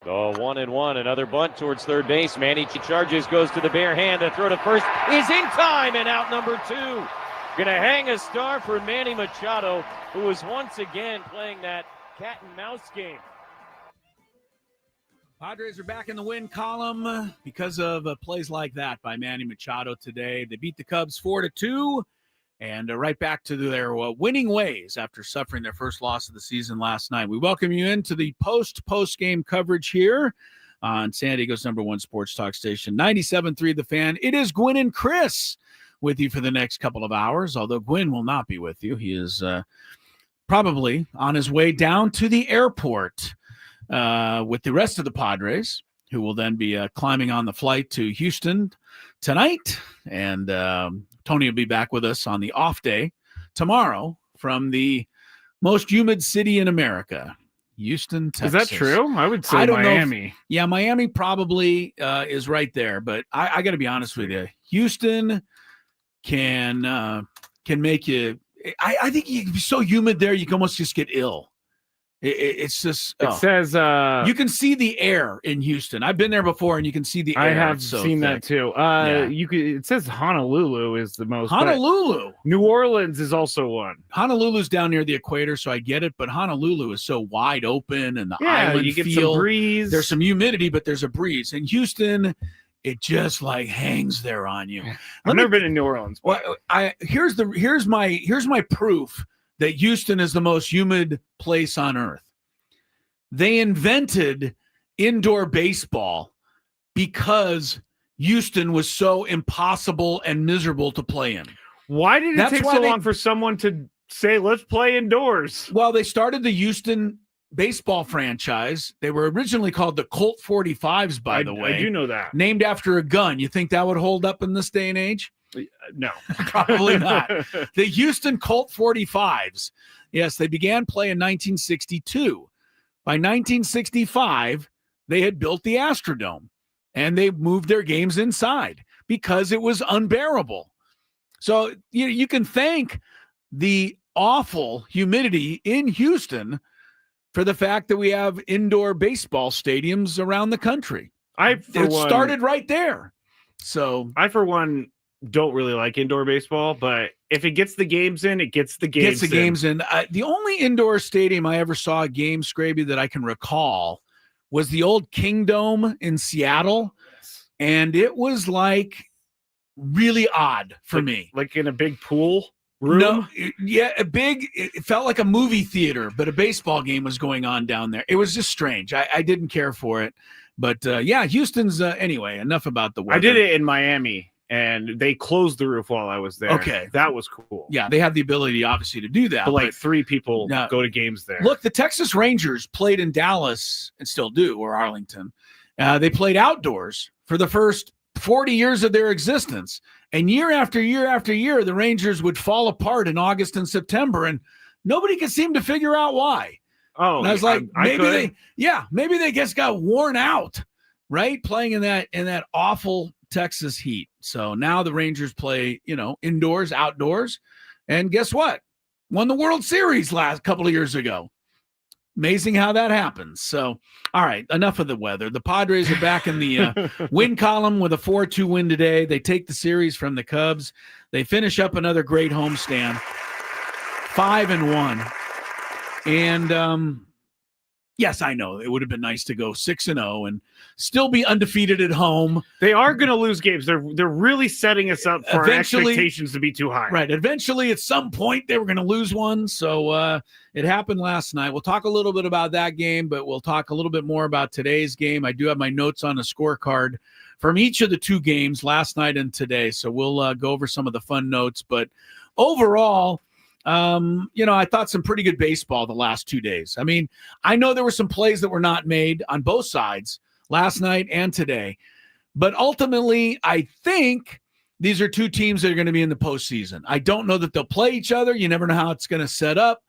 So 1-1, another bunt towards third base. Manny charges, goes to the bare hand. The throw to first is in time, and out number 2. Gonna hang a star for Manny Machado, who was once again playing that cat and mouse game. Padres are back in the win column because of plays like that by Manny Machado today. They beat the Cubs 4-2 and right back to their winning ways after suffering their first loss of the season last night. We welcome you into the post-game coverage here on San Diego's #1 sports talk station, 97.3 The Fan. It is Gwynn and Chris with you for the next couple of hours, although Gwynn will not be with you. He is probably on his way down to the airport with the rest of the Padres, who will then be climbing on the flight to Houston tonight. And Tony will be back with us on the off day tomorrow from the most humid city in America, Houston, Texas. Is that true? I would say Miami. Yeah, Miami probably is right there. But I got to be honest with you. Houston can make you – I think you can be so humid there you can almost just get ill. It's just it says you can see the air in Houston. I've been there before, and you can see the air. I have seen that too. It says Honolulu is the most. Honolulu. New Orleans is also one. Honolulu's down near the equator, so I get it. But Honolulu is so wide open, and the island you get feel. Some breeze. There's some humidity, but there's a breeze. In Houston, it just like hangs there on you. I've never been in New Orleans. Well, here's my proof that Houston is the most humid place on earth. They invented indoor baseball because Houston was so impossible and miserable to play in. Why did it take so long for someone to say, let's play indoors? Well, they started the Houston baseball franchise. They were originally called the Colt 45s, by the way. I do know that. Named after a gun. You think that would hold up in this day and age? No, probably not. The Houston Colt 45s. Yes, they began play in 1962. By 1965, they had built the Astrodome, and they moved their games inside because it was unbearable. So you can thank the awful humidity in Houston for the fact that we have indoor baseball stadiums around the country. It started right there. So I, for one, don't really like indoor baseball, but if it gets the games in, it gets the games in. The only indoor stadium I ever saw a game, Skraby, that I can recall was the old Kingdome in Seattle. And it was like really odd for me. Like in a big pool room? No, it felt like a movie theater, but a baseball game was going on down there. It was just strange. I didn't care for it. But Houston's, anyway, enough about the weather. I did it in Miami. And they closed the roof while I was there. Okay. That was cool. Yeah, they have the ability, obviously, to do that. But like 3 people go to games there. Look, the Texas Rangers played in Dallas, and still do, or Arlington. They played outdoors for the first 40 years of their existence. And year after year after year, the Rangers would fall apart in August and September, and nobody could seem to figure out why. Oh, and I was like, maybe they just got worn out, right? Playing in that awful Texas heat. So now the Rangers play, indoors, outdoors. And guess what? Won the World Series last couple of years ago. Amazing how that happens. So, all right, enough of the weather. The Padres are back in the win column with a 4-2 win today. They take the series from the Cubs. They finish up another great homestand, 5-1. And yes, I know it would have been nice to go 6-0 and still be undefeated at home. They are going to lose games. They're really setting us up for our expectations to be too high. Right. Eventually, at some point, they were going to lose one. So it happened last night. We'll talk a little bit about that game, but we'll talk a little bit more about today's game. I do have my notes on a scorecard from each of the 2 games, last night and today. So we'll go over some of the fun notes. But overall, I thought some pretty good baseball the last 2 days. I mean, I know there were some plays that were not made on both sides last night and today, but ultimately, I think these are 2 teams that are going to be in the postseason. I don't know that they'll play each other. You never know how it's going to set up,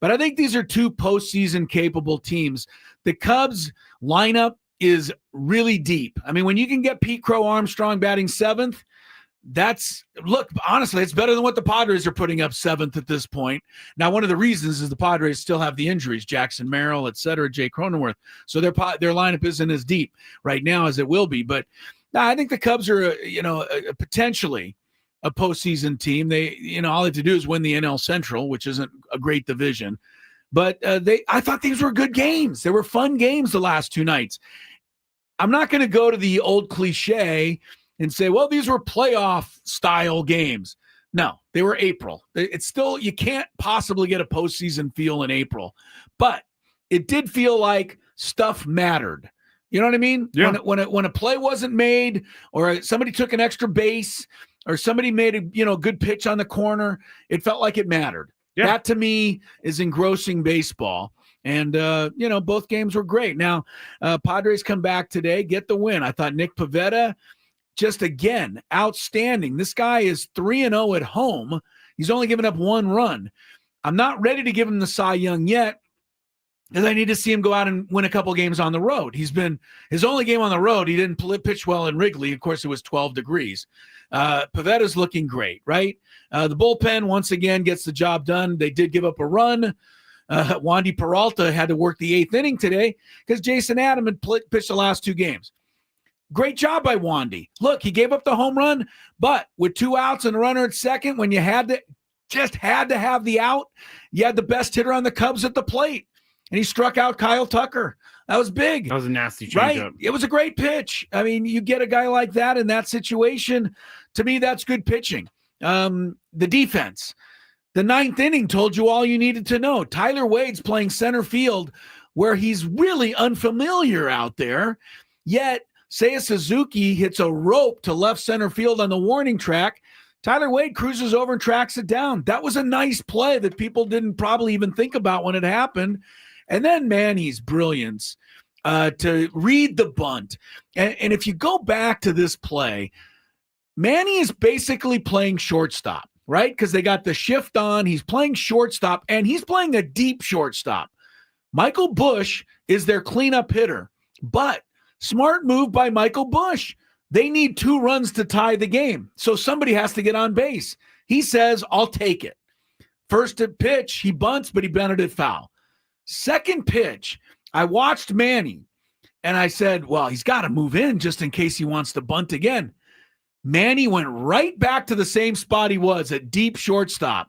but I think these are 2 postseason capable teams. The Cubs lineup is really deep. I mean, when you can get Pete Crow Armstrong batting 7th, look, honestly, it's better than what the Padres are putting up 7th at this point. Now, one of the reasons is the Padres still have the injuries, Jackson Merrill, et cetera, Jay Cronenworth. So their lineup isn't as deep right now as it will be. But I think the Cubs are, potentially a postseason team. They, all they have to do is win the NL Central, which isn't a great division. But I thought these were good games. They were fun games the last 2 nights. I'm not going to go to the old cliche and say, well, these were playoff style games. No, they were April. It's still, you can't possibly get a postseason feel in April, but it did feel like stuff mattered. You know what I mean? Yeah. When a play wasn't made, or somebody took an extra base, or somebody made a good pitch on the corner, it felt like it mattered. Yeah. That to me is engrossing baseball. And, both games were great. Now, Padres come back today, get the win. I thought Nick Pivetta, just again, outstanding. This guy is 3-0 at home. He's only given up 1 run. I'm not ready to give him the Cy Young yet, because I need to see him go out and win a couple games on the road. His only game on the road, he didn't pitch well in Wrigley. Of course, it was 12 degrees. Pavetta's looking great, right? The bullpen, once again, gets the job done. They did give up a run. Wandy Peralta had to work the 8th inning today because Jason Adam had pitched the last 2 games. Great job by Wandy. Look, he gave up the home run, but with 2 outs and a runner at second, when you had to have the out, you had the best hitter on the Cubs at the plate, and he struck out Kyle Tucker. That was big. That was a nasty changeup. Right? It was a great pitch. I mean, you get a guy like that in that situation, to me, that's good pitching. The defense. The 9th inning told you all you needed to know. Tyler Wade's playing center field where he's really unfamiliar out there, yet Seiya Suzuki hits a rope to left center field on the warning track. Tyler Wade cruises over and tracks it down. That was a nice play that people didn't probably even think about when it happened. And then Manny's brilliance to read the bunt. And if you go back to this play, Manny is basically playing shortstop, right? Because they got the shift on. He's playing shortstop, and he's playing a deep shortstop. Michael Busch is their cleanup hitter, but smart move by Michael Busch. They need 2 runs to tie the game, so somebody has to get on base. He says, I'll take it. First at pitch, he bunts, but he bunted it foul. Second pitch, I watched Manny, and I said, well, he's got to move in just in case he wants to bunt again. Manny went right back to the same spot he was at deep shortstop.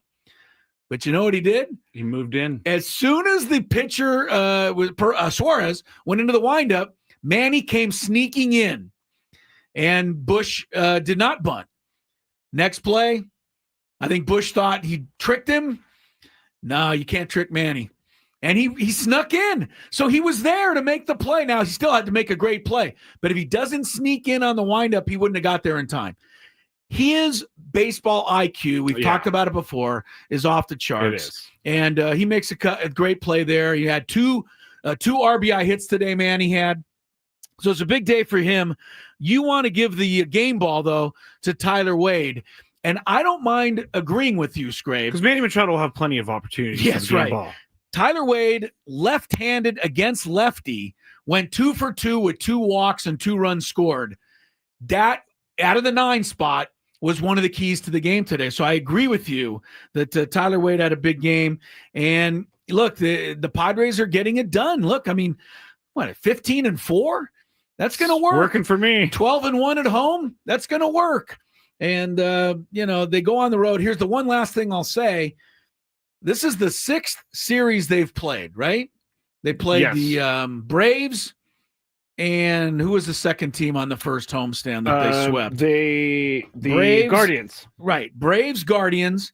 But you know what he did? He moved in. As soon as the pitcher, Suarez, went into the windup, Manny came sneaking in, and Busch did not bunt. Next play, I think Busch thought he tricked him. No, you can't trick Manny. And he snuck in. So he was there to make the play. Now, he still had to make a great play. But if he doesn't sneak in on the windup, he wouldn't have got there in time. His baseball IQ, we've talked about it before, is off the charts. It is. And he makes a great play there. He had two RBI hits today, man, he had. So it's a big day for him. You want to give the game ball, though, to Tyler Wade. And I don't mind agreeing with you, Skraby. Because Manny Machado will have plenty of opportunities. Yes, right. Ball. Tyler Wade, left-handed against lefty, went 2 for 2 with 2 walks and 2 runs scored. That, out of the 9 spot, was one of the keys to the game today. So I agree with you that Tyler Wade had a big game. And look, the Padres are getting it done. Look, I mean, 15-4? That's going to work. Working for me. 12-1 at home? That's going to work. And, they go on the road. Here's the one last thing I'll say. This is the 6th series they've played, right? They played the Braves, and who was the second team on the first homestand that they swept? The Braves, Guardians. Right, Braves, Guardians.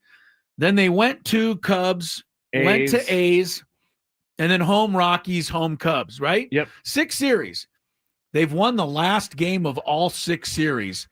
Then they went to Cubs, went to A's, and then home Rockies, home Cubs, right? Yep. 6 series. They've won the last game of all 6 series.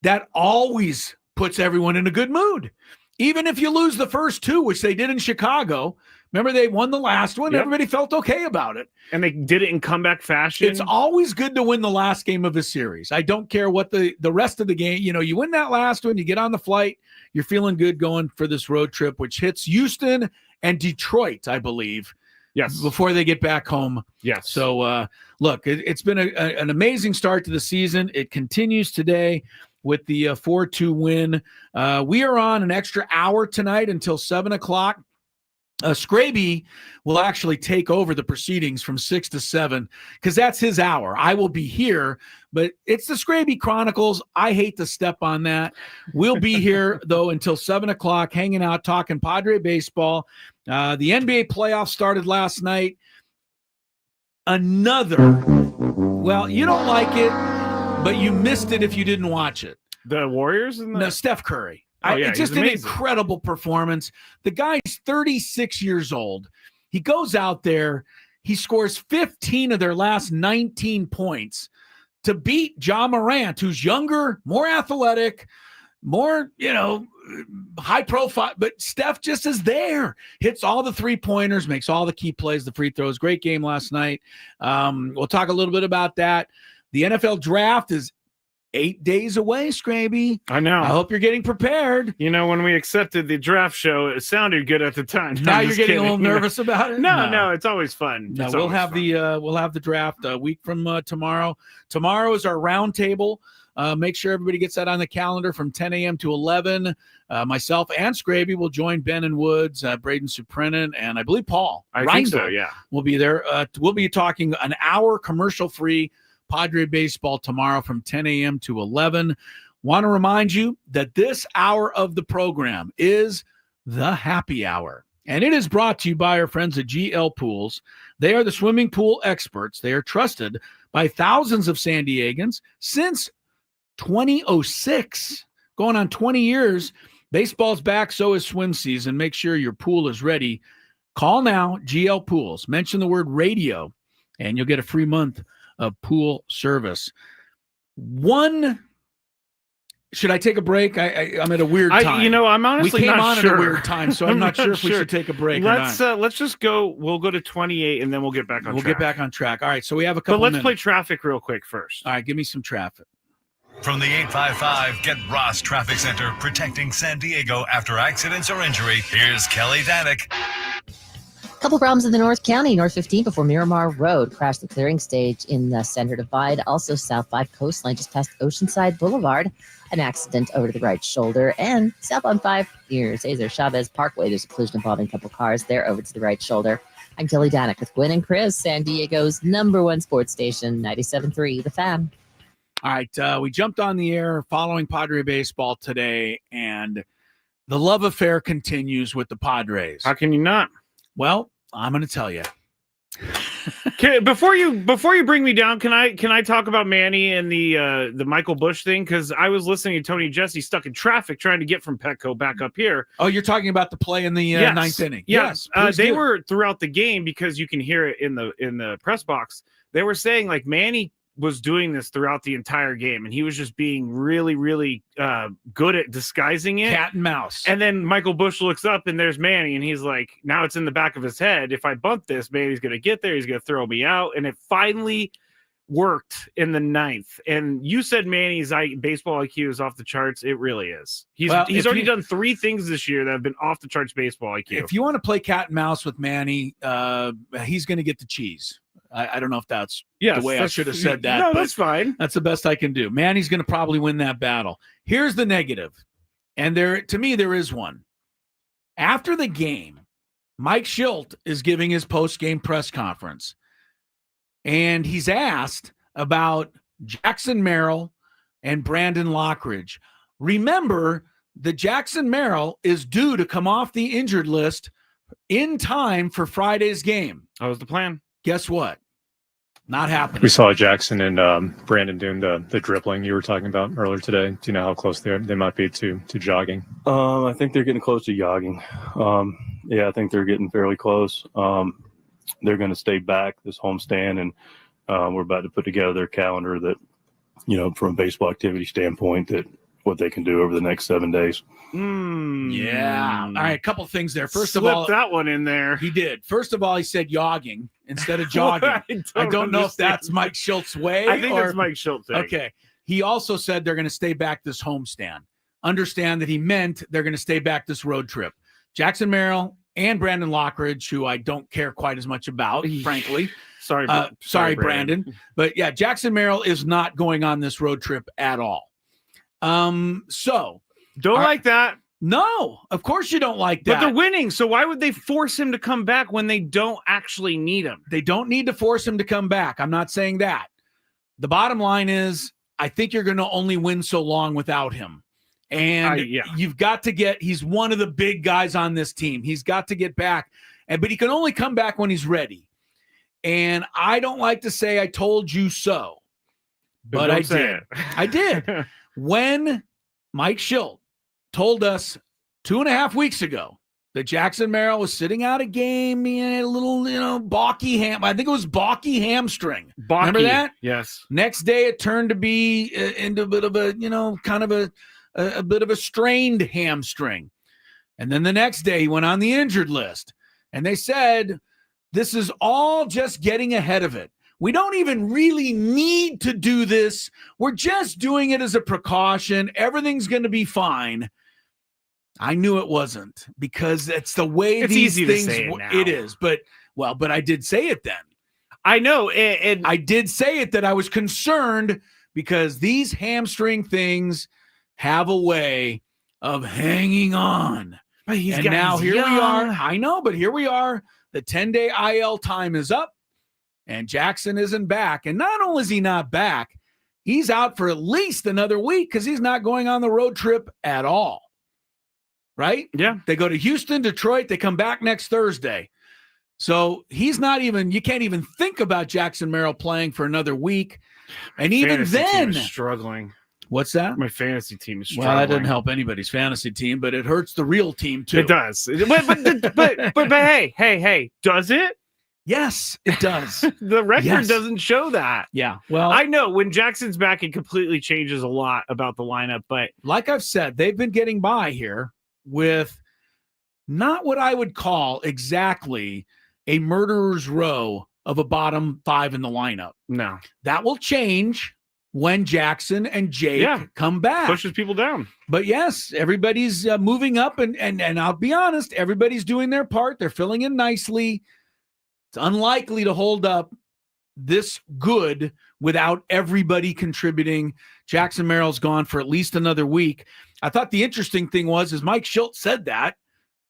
That always puts everyone in a good mood. Even if you lose the first 2, which they did in Chicago, remember they won the last one, everybody felt okay about it. And they did it in comeback fashion. It's always good to win the last game of a series. I don't care what the rest of the game, you win that last one, you get on the flight, you're feeling good going for this road trip, which hits Houston and Detroit, I believe. Yes. Before they get back home. Yes. So, look, it's been an amazing start to the season. It continues today. with the 4-2 win. We are on an extra hour tonight until 7 o'clock. Skraby will actually take over the proceedings from 6 to 7 because that's his hour. I will be here, but it's the Skraby Chronicles. I hate to step on that. We'll be here, though, until 7 o'clock, hanging out, talking Padre baseball. The NBA playoffs started last night. Well, you don't like it, but you missed it if you didn't watch it. The Warriors? No, Steph Curry. It's just an incredible performance. The guy's 36 years old. He goes out there. He scores 15 of their last 19 points to beat Ja Morant, who's younger, more athletic, more, high profile. But Steph just is there. Hits all the three-pointers, makes all the key plays, the free throws. Great game last night. We'll talk a little bit about that. The NFL draft is 8 days away, Skraby. I know. I hope you're getting prepared. When we accepted the draft show, it sounded good at the time. Now you're getting a little nervous about it? No, it's always fun. No, we'll have the draft a week from tomorrow. Tomorrow is our round table. Make sure everybody gets that on the calendar from 10 a.m. to 11. Myself and Skraby will join Ben and Woods, Braden Suprenant, and I believe Paul. I think so, yeah. We'll be there. We'll be talking an hour commercial-free Padre baseball tomorrow from 10 a.m. to 11. Want to remind you that this hour of the program is the happy hour, and it is brought to you by our friends at GL Pools. They are the swimming pool experts. They are trusted by thousands of San Diegans since 2006, going on 20 years. Baseball's back, so is swim season. Make sure your pool is ready. Call now, GL Pools. Mention the word radio, and you'll get a free month of pool service. Should I take a break? I'm at a weird time. I'm honestly not sure. We came on at a weird time, so I'm not sure if we should take a break or not. Let's just go. We'll go to 28, and then we'll get back on track. We'll get back on track. All right, so we have a couple minutes. But let's play traffic real quick first. All right, give me some traffic. From the 855 Get Ross Traffic Center, protecting San Diego after accidents or injury, here's Kelly Danick. Couple problems in the North County, North 15 before Miramar Road. Crashed the clearing stage in the center divide. Also, South 5 Coastline just past Oceanside Boulevard. An accident over to the right shoulder. And southbound 5 near Cesar Chavez Parkway. There's a collision involving a couple cars there over to the right shoulder. I'm Kelly Danick with Gwynn and Chris, San Diego's #1 sports station, 97.3 The Fan. All right, we jumped on the air following Padre baseball today, and the love affair continues with the Padres. How can you not? Well, I'm going to tell you. Before you bring me down, can I talk about Manny and the Michael Bush thing? Because I was listening to Tony Jesse stuck in traffic trying to get from Petco back up here. Oh, you're talking about the play in the ninth inning. Yes, they were throughout the game because you can hear it in the press box. They were saying like Manny was doing this throughout the entire game, and he was just being really, really good at disguising it. Cat and mouse. And then Michael Bush looks up, and there's Manny, and he's like, now it's in the back of his head. If I bunt this, Manny's going to get there. He's going to throw me out. And it finally worked in the ninth. And you said Manny's baseball IQ is off the charts. It really is. He's already done 3 things this year that have been off the charts baseball IQ. If you want to play cat and mouse with Manny, he's going to get the cheese. I don't know if that's the way I should have said that. No, that's fine. That's the best I can do. Manny's going to probably win that battle. Here's the negative, and to me, there is one. After the game, Mike Schilt is giving his post-game press conference, and he's asked about Jackson Merrill and Brandon Lockridge. Remember that Jackson Merrill is due to come off the injured list in time for Friday's game. That was the plan. Guess what? Not happening. We saw Jackson and Brandon doing the dribbling you were talking about earlier today. Do you know how close they might be to jogging? I think they're getting close to jogging. I think they're getting fairly close. They're going to stay back this homestand, and we're about to put together their calendar that, from a baseball activity standpoint, that what they can do over the next 7 days. Yeah. All right, a couple things there. First of all, that one in there. He did. First of all, he said jogging instead of jogging. I don't know if that's Mike Schilt's way. I think it's Mike Schilt's thing. Okay. He also said they're going to stay back this homestand. Understand that he meant they're going to stay back this road trip. Jackson Merrill and Brandon Lockridge, who I don't care quite as much about, frankly. Sorry, Brandon. But yeah, Jackson Merrill is not going on this road trip at all. So Don't like that. no, of course you don't like that. But they're winning, so why would they force him to come back when they don't actually need him? They don't need to force him to come back. I'm not saying that. The bottom line is, I think you're going to only win so long without him. And you've got to he's one of the big guys on this team. He's got to get back. But he can only come back when he's ready. And I don't like to say I told you so. But I did. I did. When Mike Schilt told us 2.5 weeks ago that Jackson Merrill was sitting out a game, a little, balky I think it was balky hamstring. Remember that? Yes. Next day it turned to be into a bit of a, kind of a bit of a strained hamstring. And then the next day he went on the injured list. And they said, this is all just getting ahead of it. We don't even really need to do this. We're just doing it as a precaution. Everything's going to be fine. I knew it wasn't, because it's the way these things. It is, but I did say it then. I know, and I did say it that I was concerned because these hamstring things have a way of hanging on. But here we are. I know, but here we are. The 10-day IL time is up, and Jackson isn't back. And not only is he not back, he's out for at least another week because he's not going on the road trip at all. Right? Yeah. They go to Houston, Detroit. They come back next Thursday. So he's not even, you can't even think about Jackson Merrill playing for another week. And even then, struggling. What's that? My fantasy team is struggling. Well, that doesn't help anybody's fantasy team, but it hurts the real team too. It does. But hey, does it? Yes, it does. The record doesn't show that. Yeah. Well, I know when Jackson's back, it completely changes a lot about the lineup. But like I've said, they've been getting by here with not what I would call exactly a murderer's row of a bottom 5 in the lineup. No. That will change when Jackson and Jake come back. Pushes people down. But yes, everybody's moving up, and I'll be honest, everybody's doing their part. They're filling in nicely. It's unlikely to hold up this good without everybody contributing. Jackson Merrill's gone for at least another week. I thought the interesting thing was Mike Schilt said that,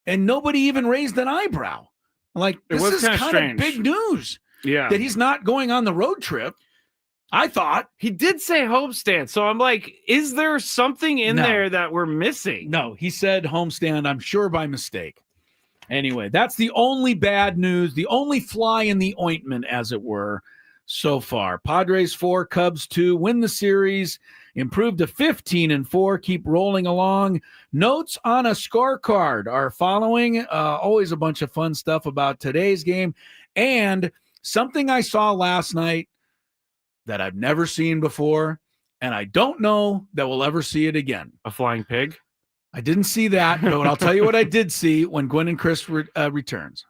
and nobody even raised an eyebrow. Like, this is kind of big news. Yeah. That he's not going on the road trip. I thought. He did say homestand. So I'm like, is there something in there that we're missing? No, he said homestand, I'm sure by mistake. Anyway, that's the only bad news, the only fly in the ointment, as it were, so far. Padres 4, Cubs 2, win the series, improved to 15-4, keep rolling along. Notes on a scorecard are following. Always a bunch of fun stuff about today's game. And something I saw last night that I've never seen before, and I don't know that we'll ever see it again. A flying pig? I didn't see that, but I'll tell you what I did see when Gwynn and Chris returns.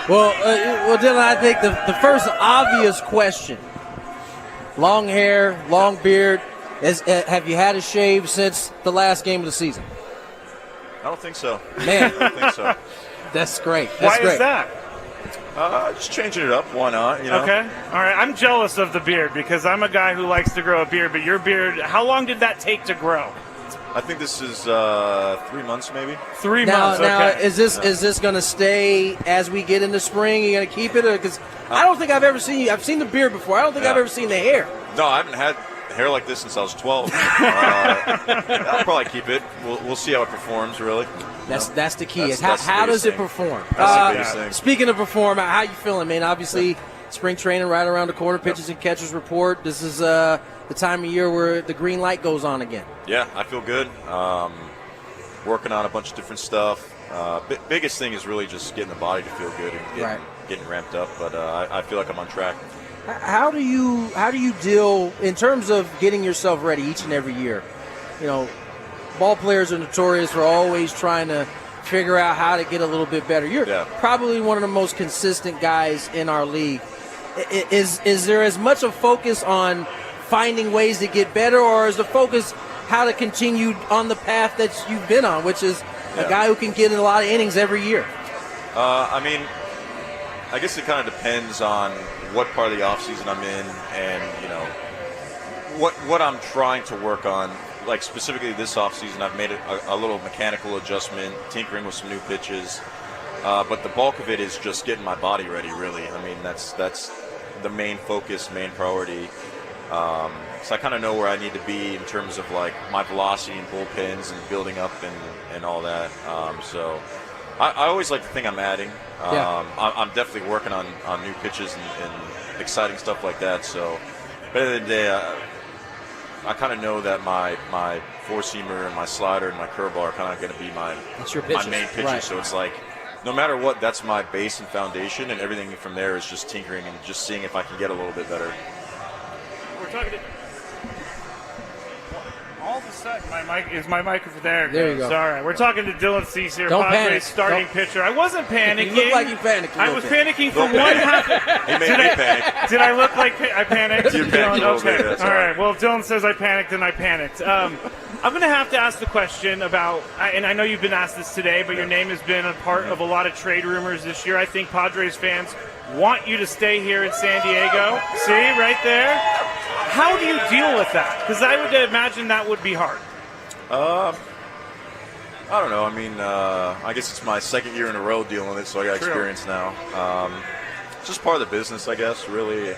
Well, Dylan, I think the first obvious question, long hair, long beard, have you had a shave since the last game of the season? I don't think so. Man. I don't think so. That's great. Why is that? Just changing it up. Why not? Okay. All right. I'm jealous of the beard because I'm a guy who likes to grow a beard, but your beard, how long did that take to grow? I think this is 3 months, maybe. 3 months. Now, okay. is this going to stay as we get into spring? Are you going to keep it? Because I don't think I've ever seen you. I've seen the beard before. I don't think I've ever seen the hair. No, I haven't had hair like this since I was 12. I'll probably keep it. We'll see how it performs, really. That's the key. That's how the does it thing. perform? That's the biggest thing. Speaking of perform, how you feeling, man? Obviously, spring training right around the corner. Pitchers and catchers report. This is the time of year where the green light goes on again. Yeah, I feel good. Working on a bunch of different stuff. Biggest thing is really just getting the body to feel good and getting ramped up. But I feel like I'm on track. How do you deal in terms of getting yourself ready each and every year? You know, ball players are notorious for always trying to figure out how to get a little bit better. You're probably one of the most consistent guys in our league. Is there as much a focus on finding ways to get better, or is the focus how to continue on the path that you've been on, which is a guy who can get in a lot of innings every year? I mean, I guess it kind of depends on what part of the offseason I'm in and, what I'm trying to work on, like specifically this offseason, I've made a little mechanical adjustment, tinkering with some new pitches. But the bulk of it is just getting my body ready, really. I mean, that's the main focus, main priority. So I kind of know where I need to be in terms of like my velocity and bullpens and building up and all that. So I always like to think I'm adding. I'm definitely working on new pitches and exciting stuff like that. So at the end of the day, I kind of know that my four-seamer and my slider and my curveball are kind of going to be my main pitches. Right. So it's like, no matter what, that's my base and foundation, and everything from there is just tinkering and just seeing if I can get a little bit better. We're talking to... All of a sudden, my mic over there. There you go. Sorry. We're talking to Dylan Cease here, Don't Padres panic. starting pitcher. I wasn't panicking. You look like you panicked. I was panicking for one half. He made me panic. Did I look like I panicked? You panicked a little bit, that's all right. Well, Dylan says I panicked, and I panicked. I'm going to have to ask the question about, and I know you've been asked this today, but your name has been a part of a lot of trade rumors this year. I think Padres fans want you to stay here in San Diego. See, right there? How do you deal with that? Because I would imagine that would be hard. I don't know. I mean, I guess it's my second year in a row dealing with it, so I got experience now. It's just part of the business, I guess. Really,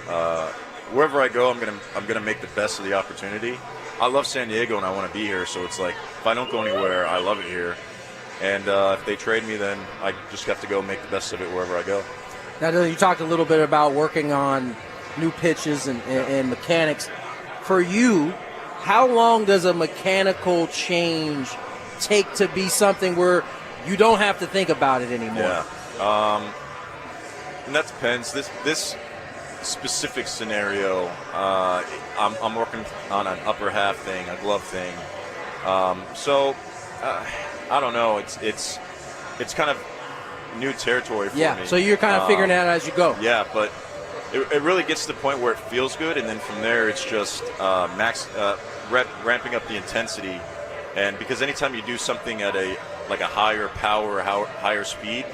wherever I go, I'm gonna make the best of the opportunity. I love San Diego and I want to be here, so it's like if I don't go anywhere, I love it here. And if they trade me, then I just have to go make the best of it wherever I go. Now, Dylan, you talked a little bit about working on new pitches and mechanics. For you, how long does a mechanical change take to be something where you don't have to think about it anymore? Yeah, and that depends. This specific scenario, I'm working on an upper half thing, a glove thing. So I don't know. It's kind of new territory for me. So you're kind of figuring it out as you go. Yeah, but it really gets to the point where it feels good, and then from there it's just ramping up the intensity. And because anytime you do something at a higher power, higher speed,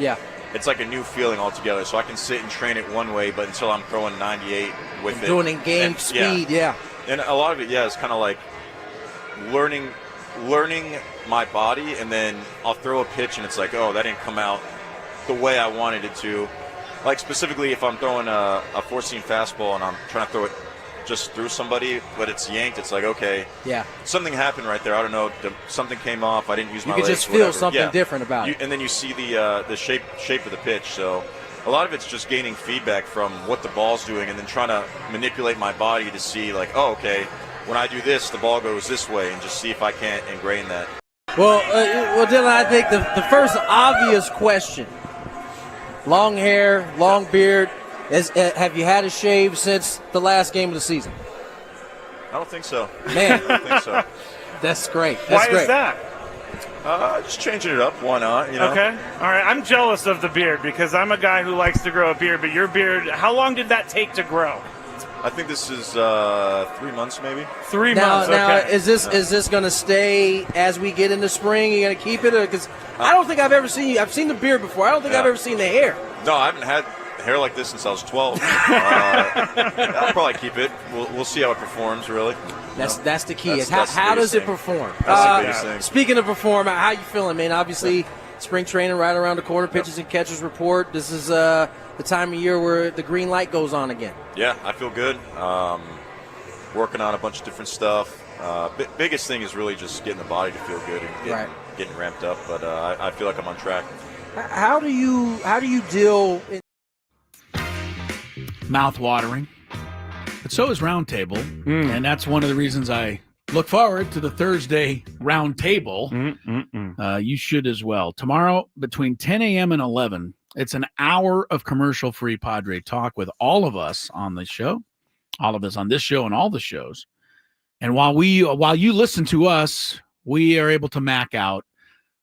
it's like a new feeling altogether. So I can sit and train it one way, but until I'm throwing 98 with it, doing in game speed, And a lot of it, is kind of like learning my body, and then I'll throw a pitch and it's like, oh, that didn't come out the way I wanted it to. Like specifically, if I'm throwing a four-seam fastball and I'm trying to throw it just through somebody, but it's yanked, it's like, okay, something happened right there. I don't know, something came off. I didn't use my legs. You could just feel something different about it. And then you see the shape of the pitch. So a lot of it's just gaining feedback from what the ball's doing, and then trying to manipulate my body to see, like, oh, okay, when I do this, the ball goes this way, and just see if I can't ingrain that. Well, Dylan, I think the first obvious question: long hair, long beard. Have you had a shave since the last game of the season? I don't think so. Man, I don't think so. That's great. Why is that? Just changing it up. Why not? You know? Okay. All right. I'm jealous of the beard because I'm a guy who likes to grow a beard. But your beard, how long did that take to grow? I think this is 3 months, maybe. 3 months. Now, okay. is this going to stay as we get into spring? You going to keep it? Because I don't think I've ever seen you. I've seen the beard before. I don't think I've ever seen the hair. No, I haven't had hair like this since I was 12. I'll probably keep it. We'll see how it performs, really. That's the key. That's How does it thing. perform? That's the biggest thing. Speaking of perform, how you feeling, man? Obviously, spring training right around the corner. Pitchers and catchers report. This is the time of year where the green light goes on again. Yeah, I feel good. Working on a bunch of different stuff. Biggest thing is really just getting the body to feel good and getting ramped up. But I feel like I'm on track. How do you deal? Mouth-watering. But so is Roundtable, and that's one of the reasons I look forward to the Thursday Roundtable. You should as well. Tomorrow between 10 a.m. and 11, it's an hour of commercial-free Padre talk with all of us on the show, all of us on this show and all the shows. And while you listen to us, we are able to mac out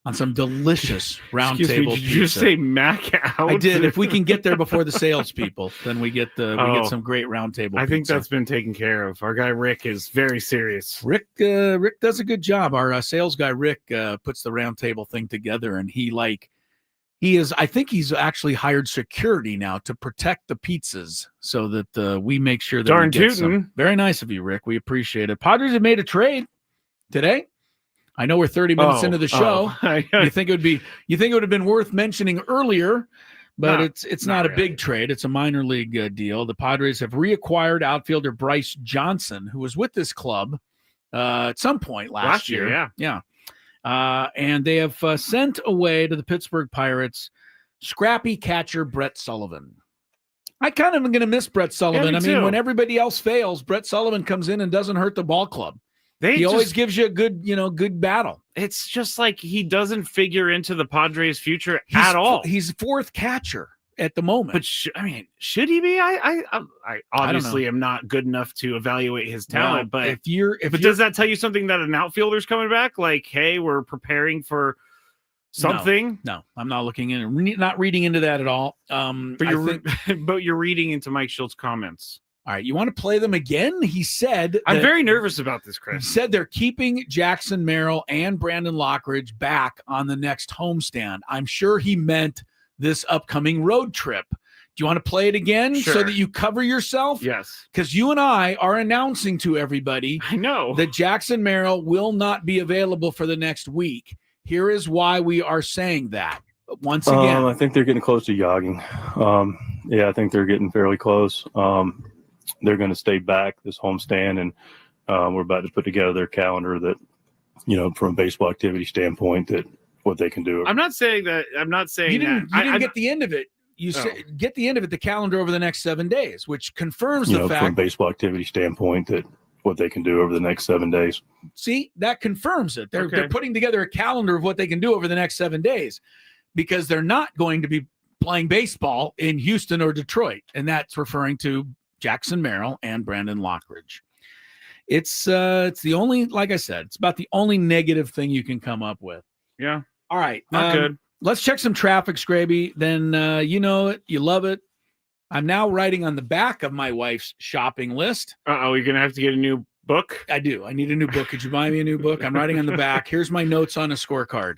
on some delicious Roundtable pizza. Did you just say mac out? I did. If we can get there before the salespeople, then we get some great Roundtable pizza. I think that's been taken care of. Our guy Rick is very serious. Rick does a good job. Our sales guy Rick puts the Roundtable thing together, and he I think he's actually hired security now to protect the pizzas so that we make sure that Darn we get tootin'. some. Very nice of you, Rick. We appreciate it. Padres have made a trade today. I know we're 30 minutes into the show. You think it would have been worth mentioning earlier, but it's not a big trade. It's a minor league deal. The Padres have reacquired outfielder Bryce Johnson, who was with this club at some point last year. Yeah. And they have sent away to the Pittsburgh Pirates scrappy catcher Brett Sullivan. I kind of am going to miss Brett Sullivan. Yeah, me too. When everybody else fails, Brett Sullivan comes in and doesn't hurt the ball club. He always gives you a good battle. It's just like he doesn't figure into the Padres' future at all. He's fourth catcher at the moment. But should he be? I obviously am not good enough to evaluate his talent. Well, but does that tell you something that an outfielder's coming back? Like, hey, we're preparing for something. No, I'm not not reading into that at all. But you're reading into Mike Schultz's comments. All right, you want to play them again? He said... I'm very nervous about this, Chris. He said they're keeping Jackson Merrill and Brandon Lockridge back on the next homestand. I'm sure he meant this upcoming road trip. Do you want to play it again so that you cover yourself? Yes. Because you and I are announcing to everybody that Jackson Merrill will not be available for the next week. Here is why we are saying that. Once again. I think they're getting close to jogging. I think they're getting fairly close. They're going to stay back this homestand, and we're about to put together their calendar that, from a baseball activity standpoint, that what they can do. I'm not saying that. You didn't get the end of it. You said get the end of it, the calendar over the next 7 days, which confirms the fact. From a baseball activity standpoint, that what they can do over the next 7 days. See, that confirms it. They're putting together a calendar of what they can do over the next 7 days, because they're not going to be playing baseball in Houston or Detroit, and that's referring to Jackson Merrill and Brandon Lockridge. It's the only, like I said, it's about the only negative thing you can come up with. Yeah. All right. Not good. Let's check some traffic, Skraby. Then you know it. You love it. I'm now writing on the back of my wife's shopping list. You're going to have to get a new book? I do. I need a new book. Could you buy me a new book? I'm writing on the back. Here's my notes on a scorecard.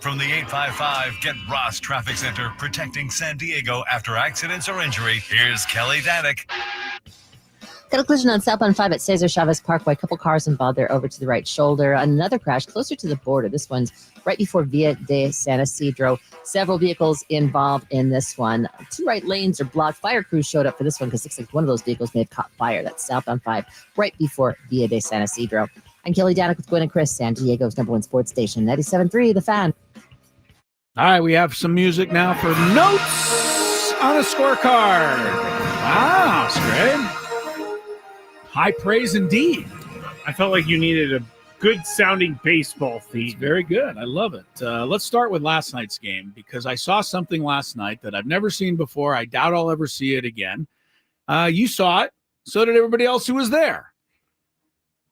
From the 855 Get Ross Traffic Center, protecting San Diego after accidents or injury, here's Kelly Danick. Got a collision on southbound 5 at Cesar Chavez Parkway. A couple cars involved there over to the right shoulder. Another crash closer to the border. This one's right before Via de San Isidro. Several vehicles involved in this one. 2 right lanes are blocked. Fire crews showed up for this one because it looks like one of those vehicles may have caught fire. That's southbound 5 right before Via de San Isidro. I'm Kelly Danick with Gwynn and Chris, San Diego's #1 sports station, 97.3 The Fan. All right, we have some music now for notes on a scorecard. Wow, Scrape. High praise indeed. I felt like you needed a good-sounding baseball theme. It's very good. I love it. Let's start with last night's game, because I saw something last night that I've never seen before. I doubt I'll ever see it again. You saw it. So did everybody else who was there.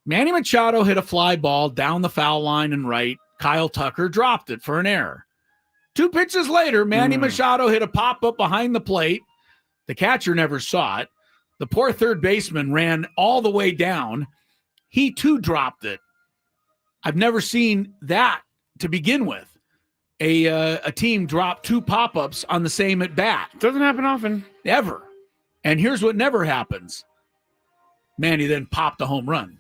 Manny Machado hit a fly ball down the foul line and right. Kyle Tucker dropped it for an error. 2 pitches later, Manny Machado hit a pop-up behind the plate. The catcher never saw it. The poor third baseman ran all the way down. He, too, dropped it. I've never seen that to begin with. A team drop 2 pop-ups on the same at-bat. Doesn't happen often. Ever. And here's what never happens. Manny then popped a home run.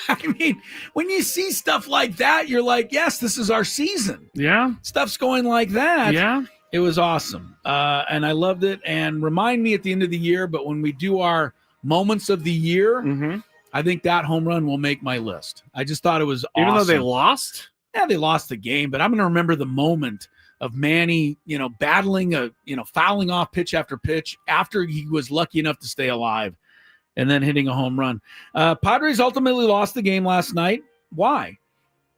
I mean, when you see stuff like that, you're like, yes, this is our season. Yeah. Stuff's going like that. Yeah. It was awesome. And I loved it. And remind me at the end of the year, but when we do our moments of the year, I think that home run will make my list. I just thought it was awesome. Even though they lost? Yeah, they lost the game, but I'm going to remember the moment of Manny, battling fouling off pitch after pitch after he was lucky enough to stay alive, and then hitting a home run. Padres ultimately lost the game last night. Why?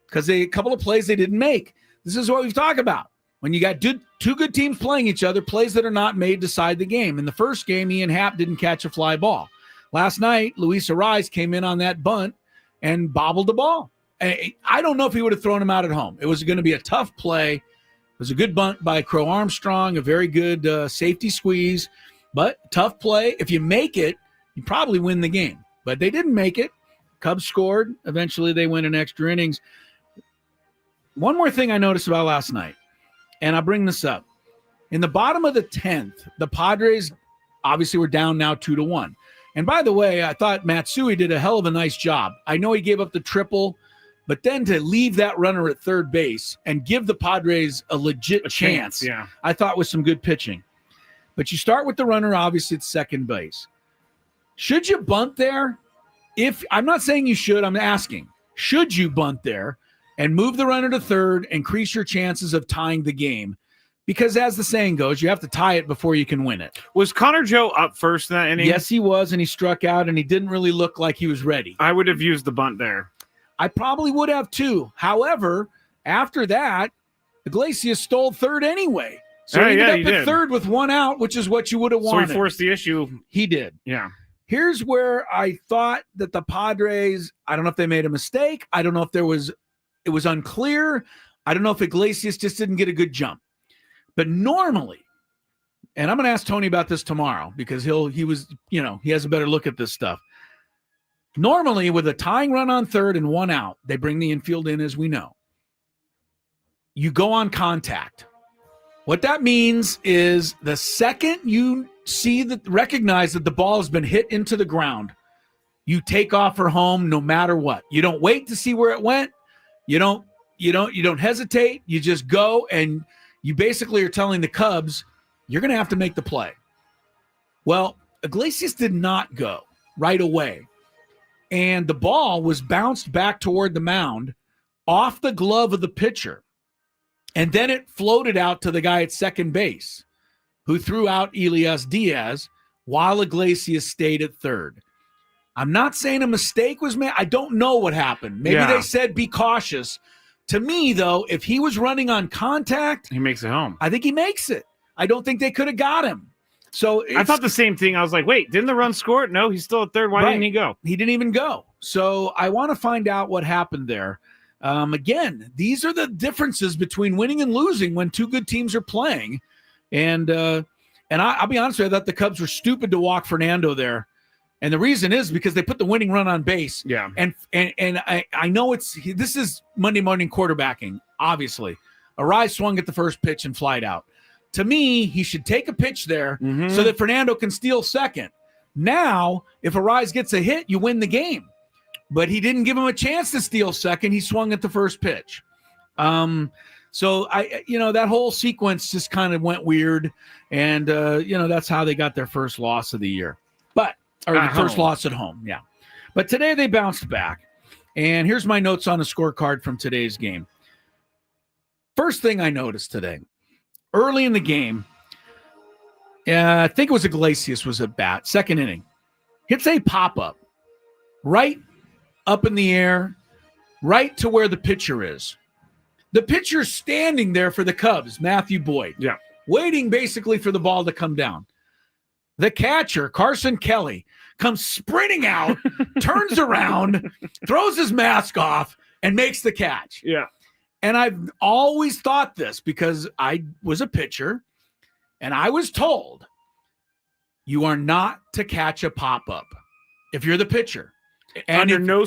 Because a couple of plays they didn't make. This is what we've talked about. When you got 2 good teams playing each other, plays that are not made decide the game. In the first game, Ian Happ didn't catch a fly ball. Last night, Luis Ariz came in on that bunt and bobbled the ball. I don't know if he would have thrown him out at home. It was going to be a tough play. It was a good bunt by Crow Armstrong, a very good safety squeeze, but tough play. If you make it, you probably win the game. But they didn't make it. Cubs scored. Eventually, they went in extra innings. One more thing I noticed about last night. and I bring this up. In the bottom of the 10th, the Padres obviously were down now 2-1. And by the way, I thought Matsui did a hell of a nice job. I know he gave up the triple, but then to leave that runner at third base and give the Padres a legit chance, I thought was some good pitching. But you start with the runner, obviously, at second base. Should you bunt there? I'm not saying you should, I'm asking. Should you bunt there and move the runner to third, increase your chances of tying the game? Because as the saying goes, you have to tie it before you can win it. Was Connor Joe up first in that inning? Yes, he was, and he struck out, and he didn't really look like he was ready. I would have used the bunt there. I probably would have too. However, after that, Iglesias stole third anyway. So he ended up at third with one out, which is what you would have wanted. So he forced the issue. He did. Yeah. Here's where I thought that the Padres, I don't know if they made a mistake. I don't know if it was unclear. I don't know if Iglesias just didn't get a good jump. But normally, and I'm going to ask Tony about this tomorrow because he has a better look at this stuff. Normally, with a tying run on third and one out, they bring the infield in, as we know. You go on contact. What that means is the second you recognize that the ball has been hit into the ground, you take off for home no matter what. You don't wait to see where it went. You don't hesitate. You just go, and you basically are telling the Cubs, you're going to have to make the play. Well, Iglesias did not go right away. And the ball was bounced back toward the mound off the glove of the pitcher. And then it floated out to the guy at second base, who threw out Elias Diaz while Iglesias stayed at third. I'm not saying a mistake was made. I don't know what happened. Maybe they said be cautious. To me, though, if he was running on contact, he makes it home. I think he makes it. I don't think they could have got him. So I thought the same thing. I was like, wait, didn't the run score? No, he's still at third. Why didn't he go? He didn't even go. So I want to find out what happened there. Again, these are the differences between winning and losing when two good teams are playing. And I'll be honest with you, I thought the Cubs were stupid to walk Fernando there. And the reason is because they put the winning run on base. Yeah. And I know this is Monday morning quarterbacking, obviously. Arise swung at the first pitch and flied out. To me, he should take a pitch there so that Fernando can steal second. Now, if Arise gets a hit, you win the game. But he didn't give him a chance to steal second. He swung at the first pitch. So that whole sequence just kind of went weird. And, that's how they got their first loss of the year. First loss at home, yeah. But today they bounced back. And here's my notes on the scorecard from today's game. First thing I noticed today, early in the game, I think it was Iglesias was at bat, second inning. Hits a pop-up right up in the air, right to where the pitcher is. The pitcher's standing there for the Cubs, Matthew Boyd. Yeah. Waiting basically for the ball to come down. The catcher, Carson Kelly, comes sprinting out, turns around, throws his mask off, and makes the catch. Yeah. And I've always thought this because I was a pitcher, and I was told you are not to catch a pop-up if you're the pitcher. And under no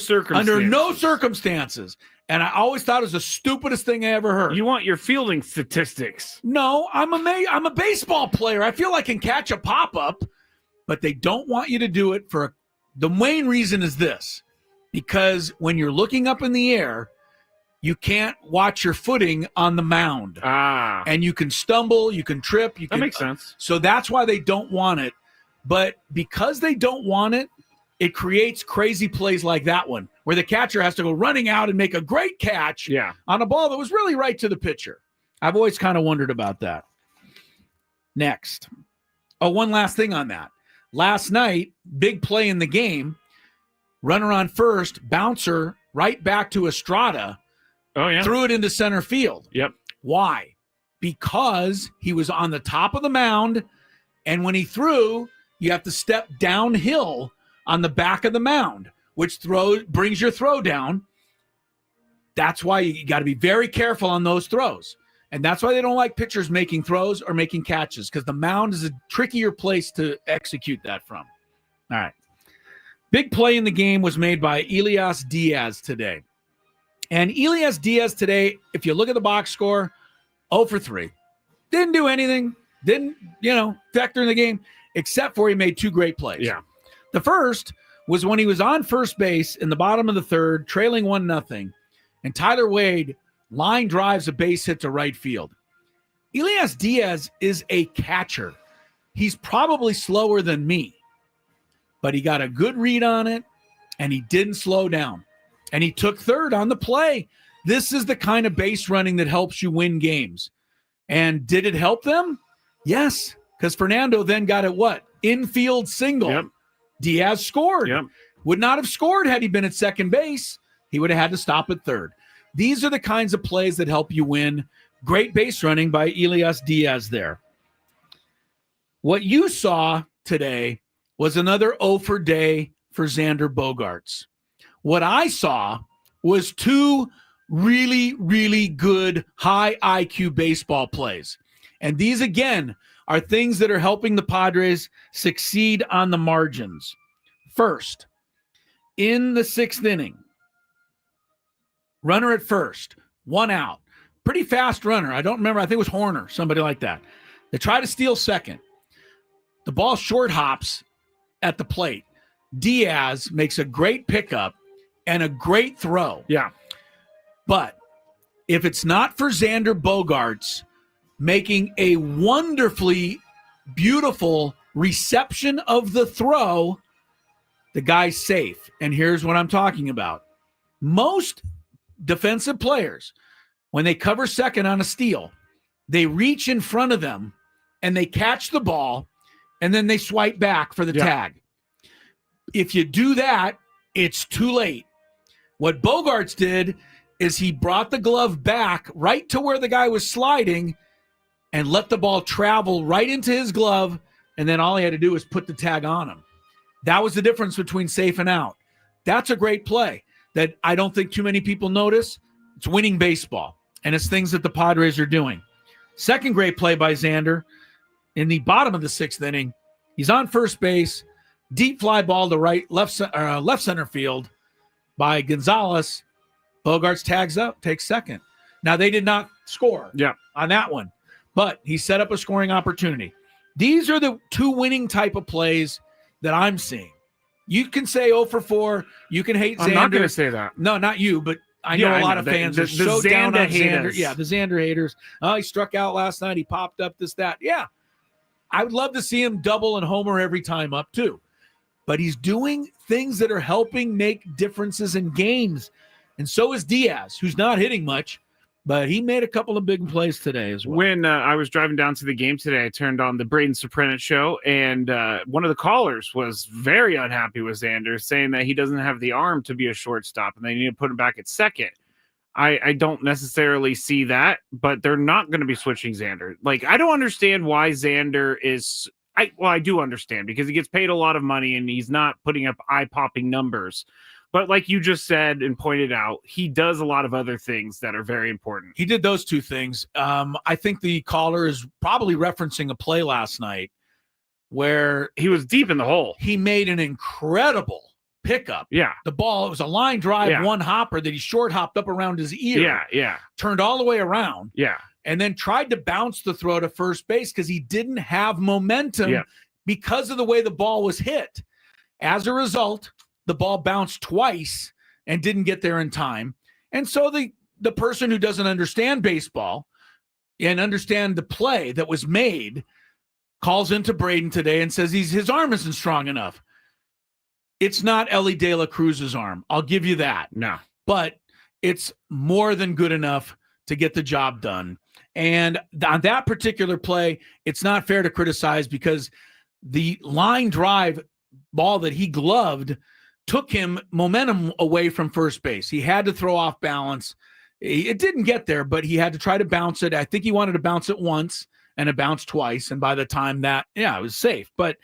circumstances. And I always thought it was the stupidest thing I ever heard. You want your fielding statistics. No, I'm a baseball player. I feel I can catch a pop-up, but they don't want you to do it the main reason is this. Because when you're looking up in the air, you can't watch your footing on the mound. And you can stumble, you can trip. That makes sense. So that's why they don't want it. But because they don't want it, it creates crazy plays like that one, where the catcher has to go running out and make a great catch on a ball that was really right to the pitcher. I've always kind of wondered about that. Next. One last thing on that. Last night, big play in the game, runner on first, bouncer right back to Estrada. Oh, yeah. Threw it into center field. Yep. Why? Because he was on the top of the mound, and when he threw, you have to step downhill on the back of the mound, which brings your throw down. That's why you got to be very careful on those throws. And that's why they don't like pitchers making throws or making catches, because the mound is a trickier place to execute that from. All right. Big play in the game was made by Elias Diaz today. And Elias Diaz today, if you look at the box score, 0 for 3. Didn't do anything. Didn't, factor in the game, except for he made 2 great plays. Yeah. The first was when he was on first base in the bottom of the third, trailing 1-0, and Tyler Wade line drives a base hit to right field. Elias Diaz is a catcher. He's probably slower than me, but he got a good read on it, and he didn't slow down. And he took third on the play. This is the kind of base running that helps you win games. And did it help them? Yes, because Fernando then got it what? Infield single. Yep. Diaz scored. Yep. Would not have scored had he been at second base. He would have had to stop at third. These are the kinds of plays that help you win. Great base running by Elias Diaz there. What you saw today was another 0 for day for Xander Bogaerts. What I saw was 2 really, really good high IQ baseball plays. And these, again, are things that are helping the Padres succeed on the margins. First, in the 6th inning, runner at first, 1 out. Pretty fast runner. I don't remember. I think it was Horner, somebody like that. They try to steal second. The ball short hops at the plate. Diaz makes a great pickup and a great throw. Yeah. But if it's not for Xander Bogaerts making a wonderfully beautiful reception of the throw, the guy's safe. And here's what I'm talking about. Most defensive players, when they cover second on a steal, they reach in front of them and they catch the ball and then they swipe back for the tag. If you do that, it's too late. What Bogaerts did is he brought the glove back right to where the guy was sliding and let the ball travel right into his glove, and then all he had to do was put the tag on him. That was the difference between safe and out. That's a great play that I don't think too many people notice. It's winning baseball, and it's things that the Padres are doing. Second great play by Xander in the bottom of the 6th inning. He's on first base, deep fly ball to left center field by Gonzalez. Bogaerts tags up, takes second. Now, they did not score on that one, but he set up a scoring opportunity. These are the 2 winning type of plays that I'm seeing. You can say 0 for 4. You can hate Xander. I'm not going to say that. No, not you, but I know a lot of fans are so down on Xander. Yeah, the Xander haters. Oh, he struck out last night. He popped up this, that. Yeah, I would love to see him double and homer every time up too. But he's doing things that are helping make differences in games. And so is Diaz, who's not hitting much, but he made a couple of big plays today as well. When I was driving down to the game today, I turned on the Braden Soprenet show, and one of the callers was very unhappy with Xander, saying that he doesn't have the arm to be a shortstop, and they need to put him back at second. I don't necessarily see that, but they're not going to be switching Xander. Like, I don't understand why Xander is – I do understand, because he gets paid a lot of money, and he's not putting up eye-popping numbers. But like you just said and pointed out, he does a lot of other things that are very important. He did those 2 things. I think the caller is probably referencing a play last night where he was deep in the hole. He made an incredible pickup. Yeah. The ball, it was a line drive, 1 hopper that he short hopped up around his ear. Yeah. Turned all the way around. Yeah. And then tried to bounce the throw to first base because he didn't have momentum because of the way the ball was hit. As a result, the ball bounced twice and didn't get there in time. And so the person who doesn't understand baseball and understand the play that was made calls into Braden today and says his arm isn't strong enough. It's not Ellie De La Cruz's arm. I'll give you that. No. But it's more than good enough to get the job done. And on that particular play, it's not fair to criticize because the line drive ball that he gloved took him momentum away from first base. He had to throw off balance. It didn't get there, but he had to try to bounce it. I think he wanted to bounce it once, and it bounced twice. And by the time that, it was safe. But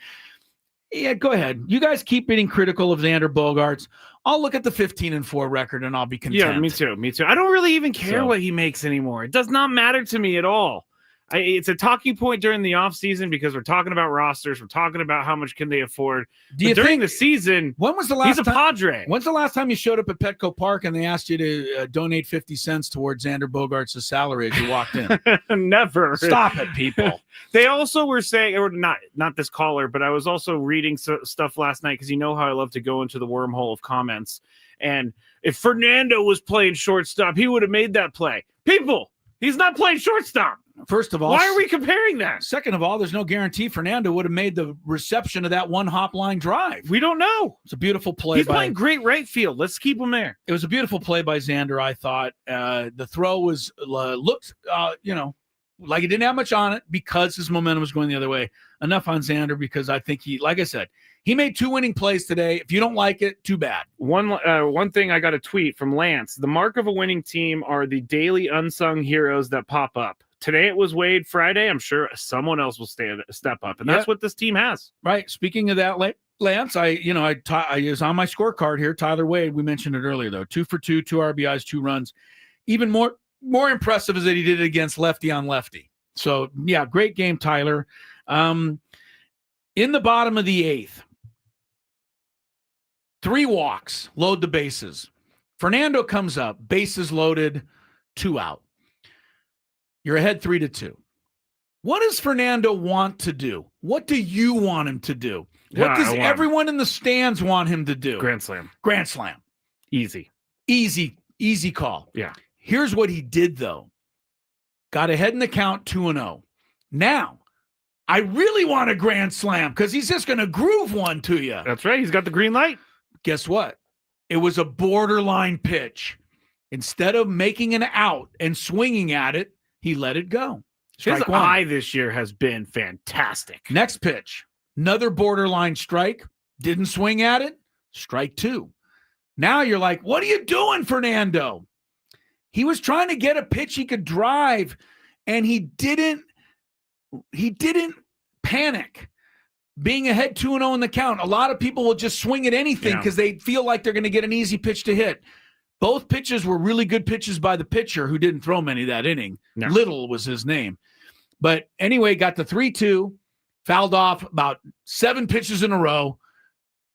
go ahead. You guys keep being critical of Xander Bogaerts. I'll look at the 15-4 record and I'll be content. Yeah, me too. I don't really even care what he makes anymore. It does not matter to me at all. It's a talking point during the offseason because we're talking about rosters. We're talking about how much can they afford. During the season, when was the last he's a Padre. When's the last time you showed up at Petco Park and they asked you to donate 50 cents towards Xander Bogaerts' salary as you walked in? Never. Stop it, people. They also were saying, or not this caller, but I was also reading stuff last night because you know how I love to go into the wormhole of comments. And if Fernando was playing shortstop, he would have made that play. People, he's not playing shortstop. First of all, why are we comparing that? Second of all, there's no guarantee Fernando would have made the reception of that one hop line drive. We don't know. It's a beautiful play. He's playing great right field. Let's keep him there. It was a beautiful play by Xander, I thought. The throw was looked, like it didn't have much on it because his momentum was going the other way. Enough on Xander because I think like I said, he made 2 winning plays today. If you don't like it, too bad. One thing I got a tweet from Lance. The mark of a winning team are the daily unsung heroes that pop up. Today it was Wade. Friday, I'm sure someone else will step up, and that's what this team has. Right. Speaking of that, Lance, I was on my scorecard here. Tyler Wade, we mentioned it earlier though. 2 for 2, 2 RBIs, 2 runs. Even more impressive is that he did it against lefty on lefty. So yeah, great game, Tyler. In the bottom of the 8th, 3 walks, load the bases. Fernando comes up, bases loaded, 2 out. You're ahead 3-2. What does Fernando want to do? What do you want him to do? What does everyone in the stands want him to do? Grand slam. Grand slam. Easy call. Yeah. Here's what he did, though. Got ahead in the count 2-0. Now, I really want a grand slam because he's just going to groove one to you. That's right. He's got the green light. Guess what? It was a borderline pitch. Instead of making an out and swinging at it, he let it go. His eye this year has been fantastic. Next pitch, another borderline strike. Didn't swing at it. Strike 2. Now you're like, what are you doing, Fernando? He was trying to get a pitch he could drive, and he didn't panic. Being ahead 2-0 in the count, a lot of people will just swing at anything because they feel like they're going to get an easy pitch to hit. Both pitches were really good pitches by the pitcher who didn't throw many that inning. No. Little was his name. But anyway, got the 3-2, fouled off about 7 pitches in a row,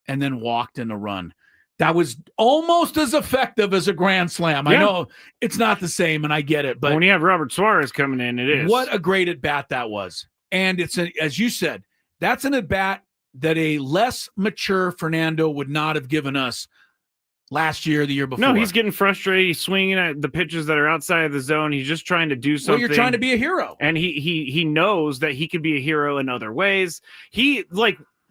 and then walked in a run. That was almost as effective as a grand slam. Yeah. I know it's not the same, and I get it. But when you have Robert Suarez coming in, it is. What a great at-bat that was. And it's, as you said, that's an at-bat that a less mature Fernando would not have given us last year, the year before. No, he's getting frustrated. He's swinging at the pitches that are outside of the zone. He's just trying to do something. Well, you're trying to be a hero. And he knows that he could be a hero in other ways.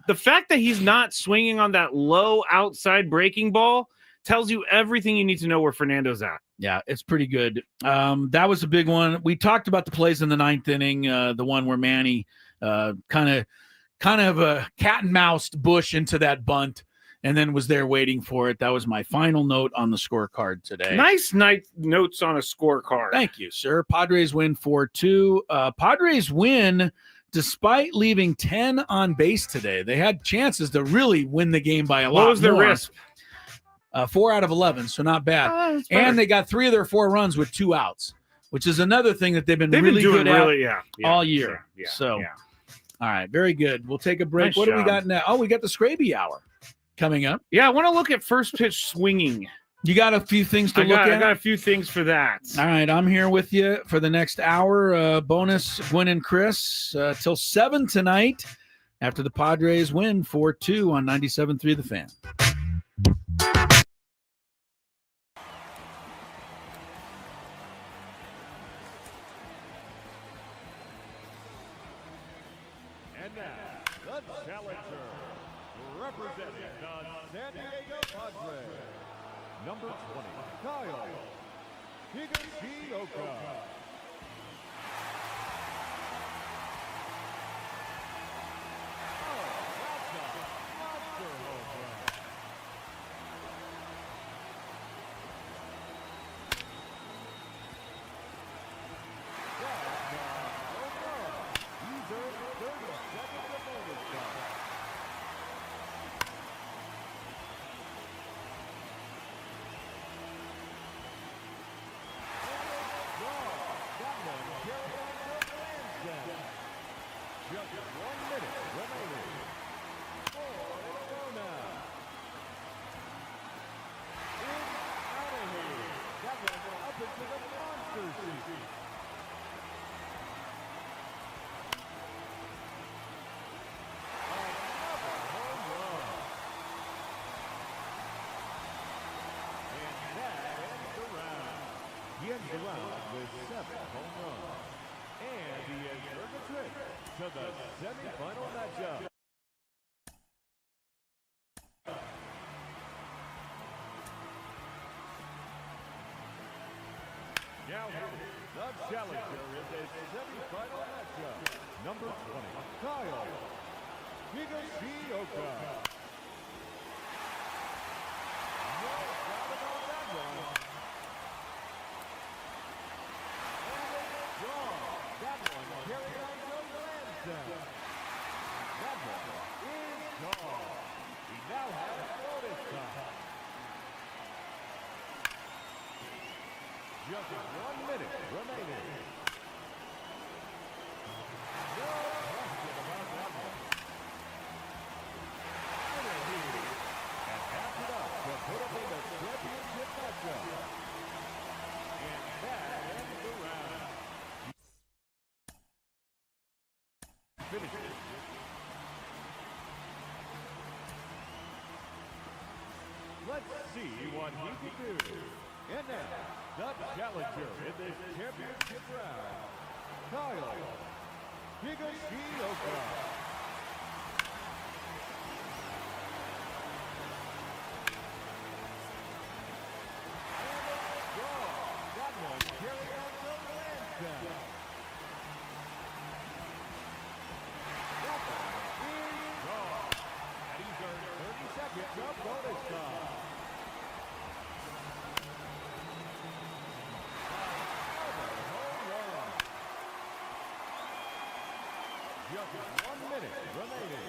The fact that he's not swinging on that low outside breaking ball tells you everything you need to know where Fernando's at. Yeah, it's pretty good. That was a big one. We talked about the plays in the 9th inning, the one where Manny kind of a cat and mouse Bush into that bunt, and then was there waiting for it. That was my final note on the scorecard today. Nice notes on a scorecard. Thank you, sir. Padres win 4-2. Padres win despite leaving 10 on base today. They had chances to really win the game by a lot more. What was their risk? 4 out of 11, so not bad. And they got 3 of their 4 runs with 2 outs, which is another thing that they've been really good at all year. All right, very good. We'll take a break. Nice what job. do we got now? Oh, we got the Skraby hour coming up. Yeah, I want to look at first pitch swinging. You got a few things to look at? I got a few things for that. All right, I'm here with you for the next hour. Bonus Gwynn and Chris till 7 tonight after the Padres win 4-2 on 97.3 The Fan. And now, the challenger, representing the San Diego Padres, number 20, Kyle Higashioka. He ends the round with 7 home runs. And he has earned a trip to the semifinal matchup. Now the challenger is a semifinal matchup. Number 20, Kyle Higashioka. No doubt about that one. That one carried on Joe Lansdowne. That one is gone. He now has bonus time. Just 1 minute remaining. No question about that one. And tapped it up to put up in the championship matchup. And that ends the round. Finishes. Let's see what he can do. And now, the challenger in this championship round, Kyle Higashioka. That one carried on to Lansdowne. That one is gone. And he's earned 30 seconds of bonus time. Just 1 minute remaining.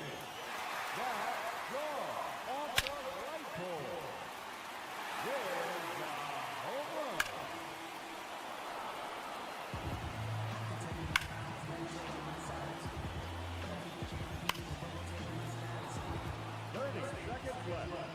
That draw off the right pole. There's a home run. Seconds left.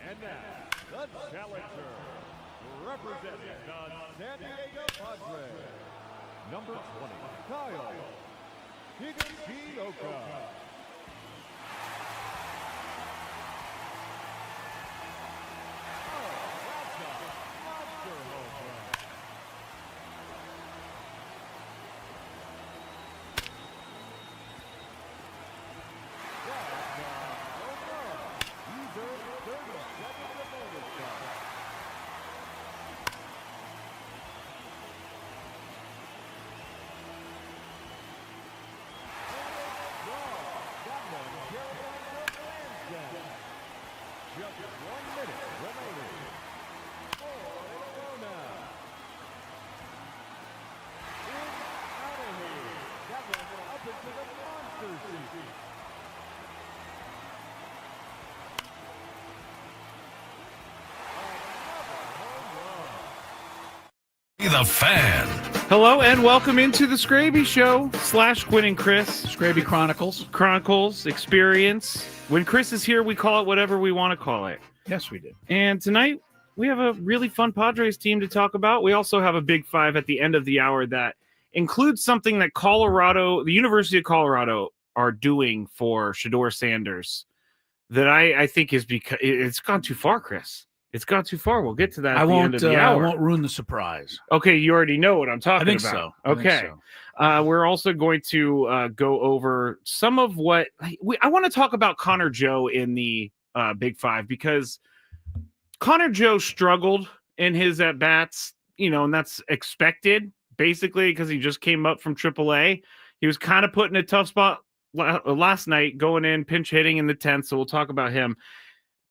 And now, the challenger, representing the San Diego Padres, number 20, Kyle Higashioka. Oh, that's a monster home run. That's a home run. He's earned 30 seconds of bonus time. That one carried on to Lansdowne. Just 1 minute remaining. 4 in a row now. It's out of here. That one went up into the monster seat. The Fan. Hello and welcome into the Skraby Show / Gwynn and Chris. Skraby Chronicles, Experience. When Chris is here, we call it whatever we want to call it. Yes, we did. And tonight, we have a really fun Padres team to talk about. We also have a Big Five at the end of the hour that includes something that the University of Colorado, are doing for Shedeur Sanders that I think is because it's gone too far, Chris. It's got too far. We'll get to that. I at the won't. end of the I hour. won't ruin the surprise. Okay, you already know what I'm talking I think about. so. I think Okay. so. We're also going to go over some of what I want to talk about Connor Joe in the Big Five, because Connor Joe struggled in his at bats, and that's expected basically because he just came up from AAA. He was kind of put in a tough spot last night, going in pinch hitting in the 10th. So we'll talk about him.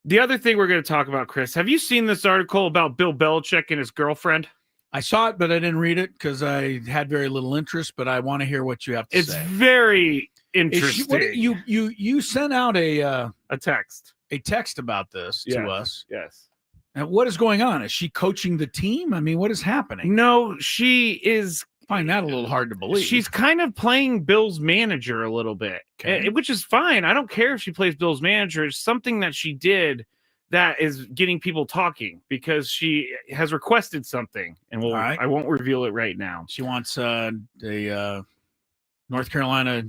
The other thing we're going to talk about, Chris, have you seen this article about Bill Belichick and his girlfriend? I saw it, but I didn't read it because I had very little interest. But I want to hear what you have to say. It's very interesting. You sent out a text about this to us. Yes. And what is going on? Is she coaching the team? I mean, what is happening? No, she is. Find that a little hard to believe. She's kind of playing Bill's manager a little bit, which is fine. I don't care if she plays Bill's manager. It's something that she did that is getting people talking because she has requested something, and I won't reveal it right now. She wants a North Carolina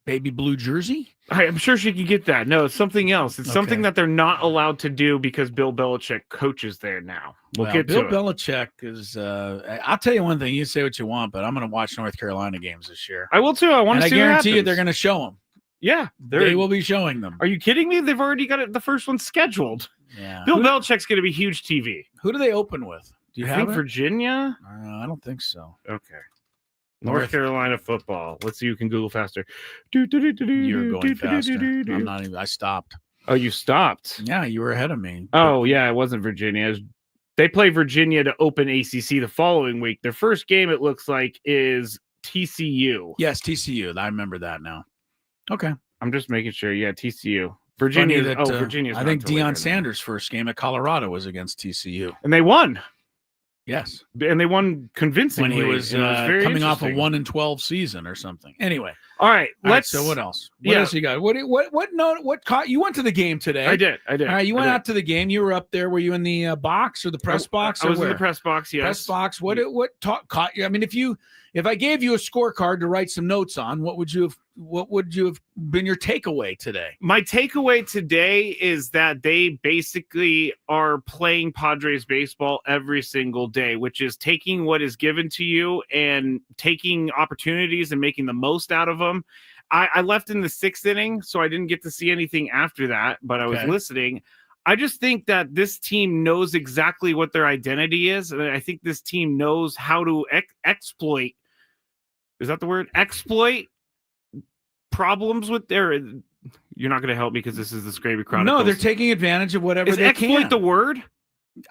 baby blue jersey. I'm sure she could get that. No, it's something else. It's something that they're not allowed to do because Bill Belichick coaches there now. We'll get to it. Bill Belichick is. I'll tell you one thing. You say what you want, but I'm going to watch North Carolina games this year. I will too. I want to see. I guarantee you, they're going to show them. Yeah, they will be showing them. Are you kidding me? They've already got the first one scheduled. Yeah, Bill Belichick's going to be huge TV. Who do they open with? Do you have Virginia? I don't think so. Okay. North Carolina football. Let's see who can Google faster. You're going faster. I'm not even. I stopped. Oh, you stopped? Yeah, you were ahead of me. Oh, yeah, it wasn't Virginia. They play Virginia to open ACC the following week. Their first game, it looks like, is TCU. Yes, TCU. I remember that now. Okay. I'm just making sure. Yeah, TCU. Virginia. Virginia's. I think Deion Sanders' first game at Colorado was against TCU. And they won. Yes, and they won convincingly when he was coming off a 1-12 season or something. Anyway, all right. So what else? What else you got? What caught you? Went to the game today? I did. All right, you went out to the game. You were up there. Were you in the box or the press box? I was in the press box. Yes, press box. What caught you? I mean, if I gave you a scorecard to write some notes on, what would you have been your takeaway today? My takeaway today is that they basically are playing Padres baseball every single day, which is taking what is given to you and taking opportunities and making the most out of them. I left in the 6th inning, so I didn't get to see anything after that, but I was listening. I just think that this team knows exactly what their identity is, and I think this team knows how to exploit. Is that the word? Exploit problems with their. You're not going to help me because this is the Skraby Chronicles. No, they're taking advantage of whatever they can. Exploit the word?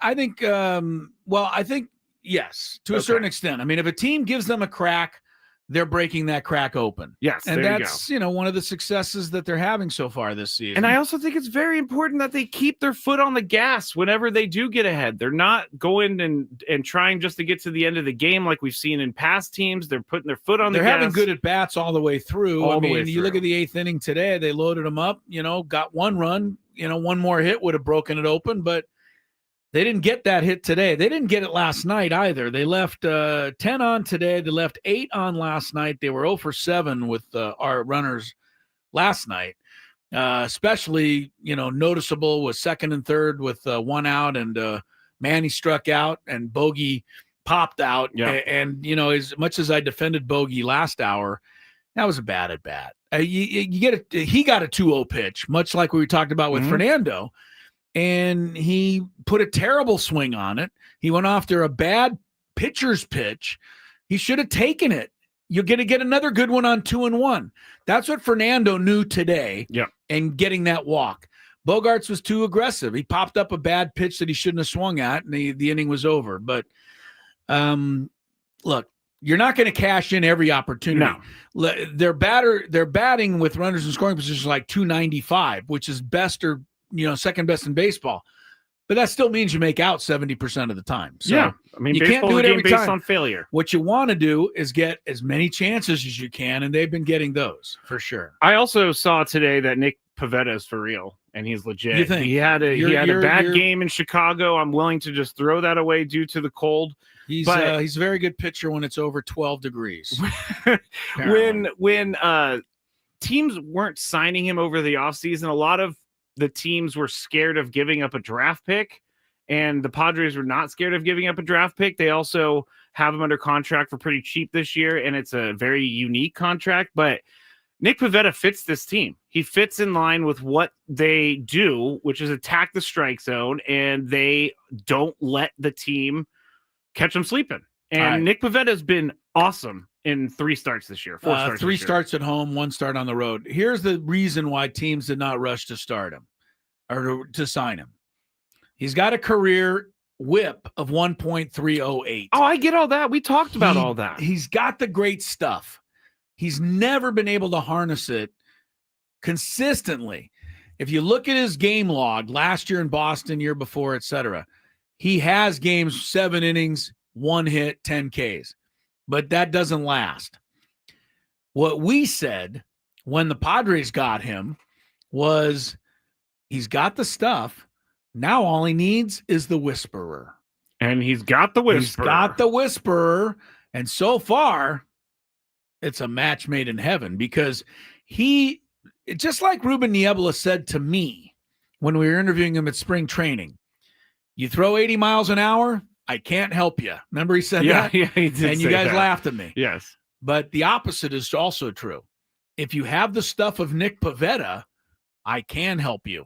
I think. I think yes, to a certain extent. I mean, if a team gives them a crack, they're breaking that crack open. Yes, and that's one of the successes that they're having so far this season. And I also think it's very important that they keep their foot on the gas whenever they do get ahead. They're not going and trying just to get to the end of the game like we've seen in past teams. They're putting their foot on the gas. They're having good at bats all the way through. You look at the 8th inning today. They loaded them up. Got one run. One more hit would have broken it open, but they didn't get that hit today. They didn't get it last night either. They left 10 on today. They left 8 on last night. They were 0 for 7 with our runners last night. Especially, noticeable was 2nd and 3rd with 1 out, and Manny struck out and Bogey popped out. Yeah. And as much as I defended Bogey last hour, that was a bad at bat. He got a 2-0 pitch, much like we talked about with Fernando. And he put a terrible swing on it. He went after a bad pitcher's pitch. He should have taken it. You're going to get another good one on 2-1. That's what Fernando knew today. Yeah. And getting that walk. Bogarts was too aggressive. He popped up a bad pitch that he shouldn't have swung at, and the inning was over. But look, you're not going to cash in every opportunity. No. They're batting with runners in scoring positions like 295, which is best or second best in baseball, but that still means you make out 70% of the time. So yeah, I mean, you can't do it every based time. On failure. What you want to do is get as many chances as you can, and they've been getting those for sure. I also saw today that Nick Pivetta is for real, and he's legit. You think? He had a bad game in Chicago. I'm willing to just throw that away due to the cold. He's a very good pitcher when it's over 12 degrees. when teams weren't signing him over the offseason, a lot of the teams were scared of giving up a draft pick, and the Padres were not scared of giving up a draft pick. They also have him under contract for pretty cheap this year, and it's a very unique contract. But Nick Pivetta fits this team. He fits in line with what they do, which is attack the strike zone, and they don't let the team catch them sleeping. And Nick Pivetta has been awesome in 3 starts this year. 4 starts. 3 this year. starts at home, 1 start on the road. Here's the reason why teams did not rush to start him or to sign him. He's got a career whip of 1.308. Oh, I get all that. We talked about all that. He's got the great stuff. He's never been able to harness it consistently. If you look at his game log last year in Boston, year before, etc., he has games 7 innings, 1 hit, 10 Ks. But that doesn't last. What we said when the Padres got him was he's got the stuff. Now all he needs is the whisperer. And he's got the whisperer. He's got the whisperer. And so far, it's a match made in heaven because he, just like Ruben Niebla said to me when we were interviewing him at spring training, you throw 80 miles an hour, I can't help you. Remember he said that? Yeah, he did. And you guys laughed at me. Yes. But the opposite is also true. If you have the stuff of Nick Pivetta, I can help you.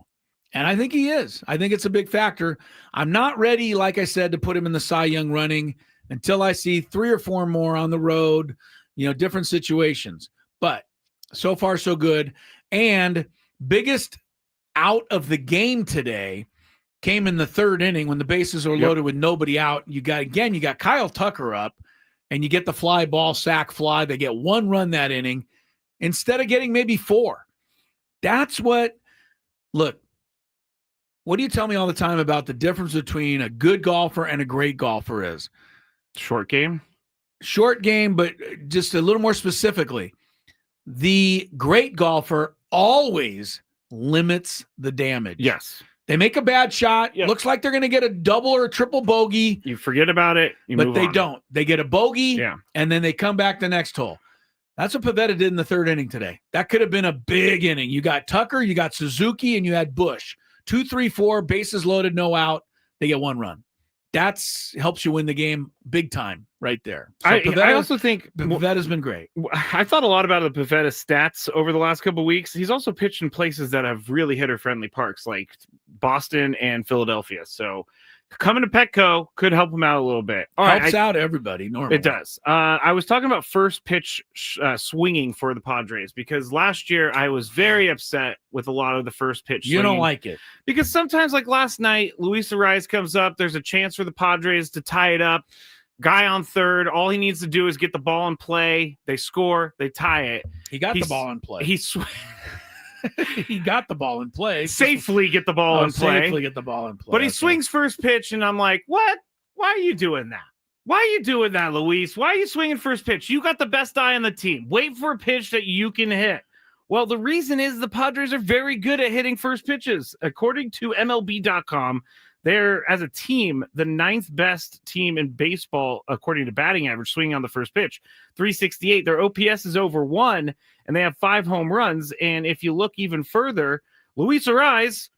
And I think he is. I think it's a big factor. I'm not ready, like I said, to put him in the Cy Young running until I see 3 or 4 more on the road, different situations. But so far, so good. And biggest out of the game today came in the 3rd inning when the bases are loaded with nobody out. You got Kyle Tucker up, and you get the fly ball, sack fly. They get 1 run that inning instead of getting maybe 4. That's what do you tell me all the time about the difference between a good golfer and a great golfer is? Short game, but just a little more specifically, the great golfer always limits the damage. Yes. They make a bad shot. Yep. Looks like they're going to get a double or a triple bogey. You forget about it. But they don't. They get a bogey, and then they come back the next hole. That's what Pivetta did in the 3rd inning today. That could have been a big inning. You got Tucker, you got Suzuki, and you had Bush. 2, 3, 4, bases loaded, no out. They get 1 run. That's helps you win the game big time right there. So I also think Pivetta's been great. I thought a lot about the Pivetta stats over the last couple of weeks. He's also pitched in places that have really hitter-friendly parks like Boston and Philadelphia. So coming to Petco could help him out a little bit. Helps out everybody normally. It does. I was talking about first pitch swinging for the Padres because last year I was very upset with a lot of the first pitch swinging. You don't like it. Because sometimes, like last night, Luis Ariz comes up. There's a chance for the Padres to tie it up. Guy on 3rd. All he needs to do is get the ball in play. They score. They tie it. He got the ball in play. He got the ball in play. Safely get the ball in play. Safely get the ball in play. But he swings first pitch, and I'm like, what? Why are you doing that? Why are you doing that, Luis? Why are you swinging first pitch? You got the best eye on the team. Wait for a pitch that you can hit. Well, the reason is the Padres are very good at hitting first pitches. According to MLB.com, they're, as a team, the 9th best team in baseball, according to batting average, swinging on the first pitch. 368. Their OPS is over 1, and they have 5 home runs. And if you look even further, Luis Ariz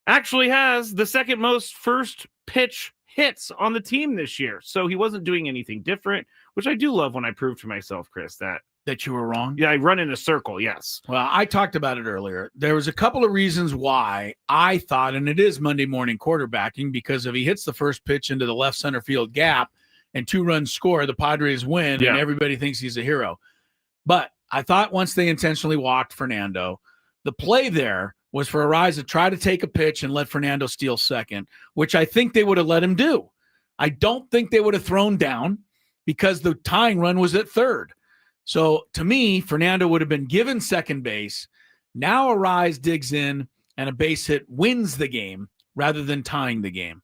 actually has the 2nd most first pitch hits on the team this year. So he wasn't doing anything different, which I do love when I prove to myself, Chris, that you were wrong. Yeah, I run in a circle. Yes. Well, I talked about it earlier. There was a couple of reasons why I thought, and it is Monday morning quarterbacking, because if he hits the first pitch into the left center field gap and 2 runs score, the Padres win, and everybody thinks he's a hero. But I thought once they intentionally walked Fernando, the play there was for Ariz to try to take a pitch and let Fernando steal second, which I think they would have let him do. I don't think they would have thrown down because the tying run was at 3rd. So to me, Fernando would have been given second base. Now Ariz digs in and a base hit wins the game rather than tying the game.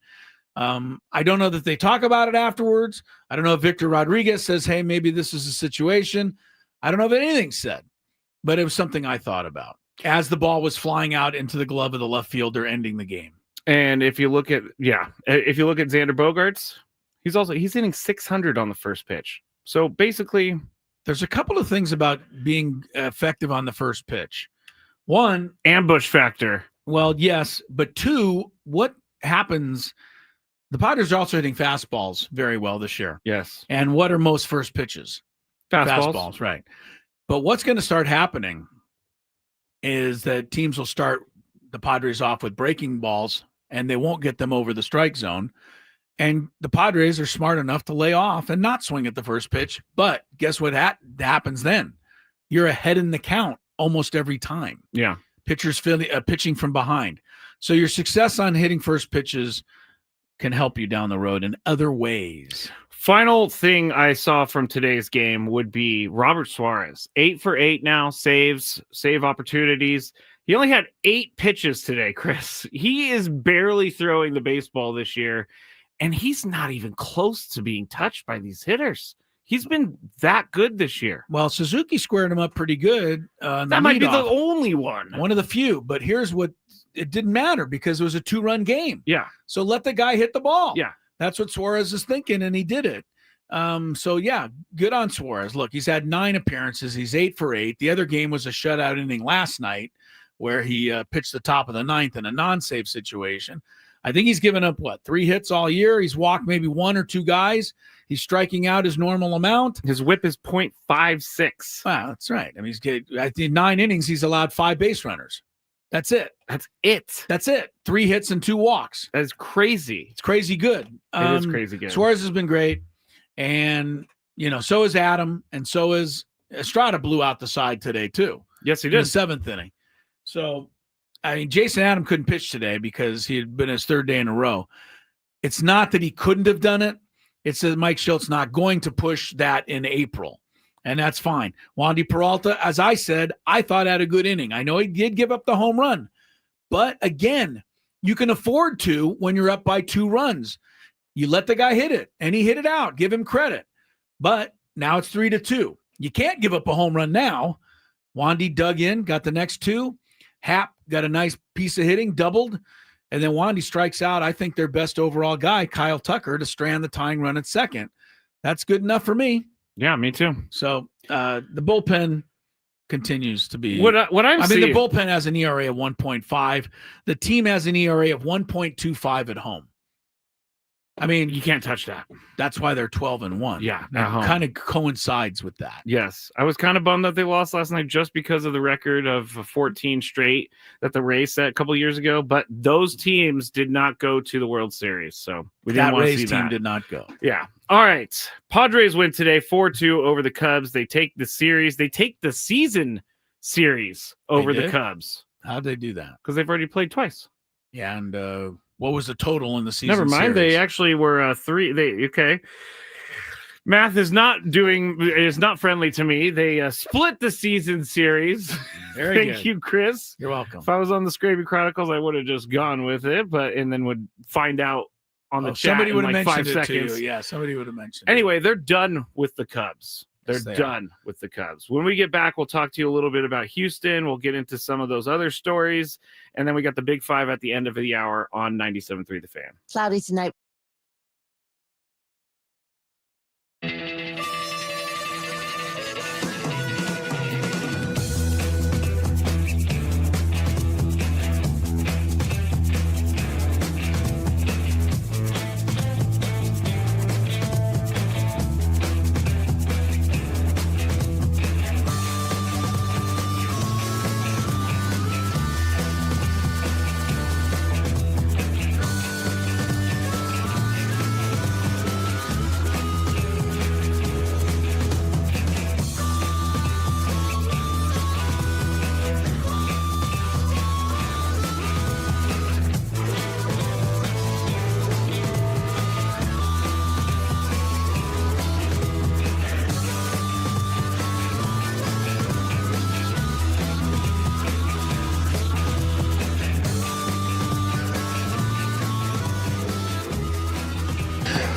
I don't know that they talk about it afterwards. I don't know if Victor Rodriguez says, hey, maybe this is a situation. I don't know if anything's said, but it was something I thought about as the ball was flying out into the glove of the left fielder, ending the game. And if you look at Xander Bogaerts, he's hitting 600 on the first pitch. So basically, there's a couple of things about being effective on the first pitch. One, ambush factor. Well, yes, but 2, what happens? The Padres are also hitting fastballs very well this year. Yes. And what are most first pitches? Fastballs. Right. But what's going to start happening is that teams will start the Padres off with breaking balls, and they won't get them over the strike zone. And the Padres are smart enough to lay off and not swing at the first pitch. But guess what happens then? You're ahead in the count almost every time. Yeah. Pitchers pitching from behind. So your success on hitting first pitches can help you down the road in other ways. Final thing I saw from today's game would be Robert Suarez. 8 for 8 now, save opportunities. He only had 8 pitches today, Chris. He is barely throwing the baseball this year, and he's not even close to being touched by these hitters. He's been that good this year. Well, Suzuki squared him up pretty good. That might be the only one. One of the few, but here's what it didn't matter because it was a 2-run game. Yeah. So let the guy hit the ball. Yeah. That's what Suarez is thinking, and he did it. So, yeah, good on Suarez. Look, he's had 9 appearances. He's 8 for 8. The other game was a shutout inning last night where he pitched the top of the 9th in a non-save situation. I think he's given up, 3 hits all year. He's walked maybe 1 or 2 guys. He's striking out his normal amount. His whip is .56. Wow, that's right. I mean, at the 9 innings, he's allowed 5 base runners. That's it. That's it. 3 hits and 2 walks. That's crazy. It's crazy good. It is crazy good. Suarez has been great. And, so is Adam. And so is Estrada blew out the side today, too. Yes, he in did. the 7th inning. So, I mean, Jason Adam couldn't pitch today because he had been his 3rd day in a row. It's not that he couldn't have done it. It's that Mike Schultz not going to push that in April. And that's fine. Wandy Peralta, as I said, I thought had a good inning. I know he did give up the home run. But again, you can afford to when you're up by 2 runs. You let the guy hit it, and he hit it out. Give him credit. But now it's 3-2. You can't give up a home run now. Wandy dug in, got the next 2. Happ got a nice piece of hitting, doubled. And then Wandy strikes out, I think, their best overall guy, Kyle Tucker, to strand the tying run at second. That's good enough for me. Yeah, me too. So the bullpen continues to be what I'm seeing. The bullpen has an ERA of 1.5. The team has an ERA of 1.25 at home. I mean, you can't touch that. That's why they're 12-1. Yeah, kind of coincides with that. Yes, I was kind of bummed that they lost last night just because of the record of 14 straight that the Rays set a couple years ago. But those teams did not go to the World Series, so we didn't want to see that. Rays team did not go. Yeah. All right. Padres win today 4-2 over the Cubs. They take the series. They take the season series over the Cubs. How'd they do that? Because they've already played twice. Yeah, and what was the total in the season? Never mind. Series? They actually were 3. Okay. Math is not friendly to me. They split the season series. Thank you, Chris. You're welcome. If I was on the Skraby Chronicles, I would have just gone with it, and then would find out on the chat. Somebody would have like mentioned 5 it seconds. to you. Yeah, somebody would have mentioned. Anyway, they're done with the Cubs. They're Yes, they done with the Cubs. When we get back, we'll talk to you a little bit about Houston. We'll get into some of those other stories. And then we got the Big 5 at the end of the hour on 97.3 The Fan. Cloudy tonight.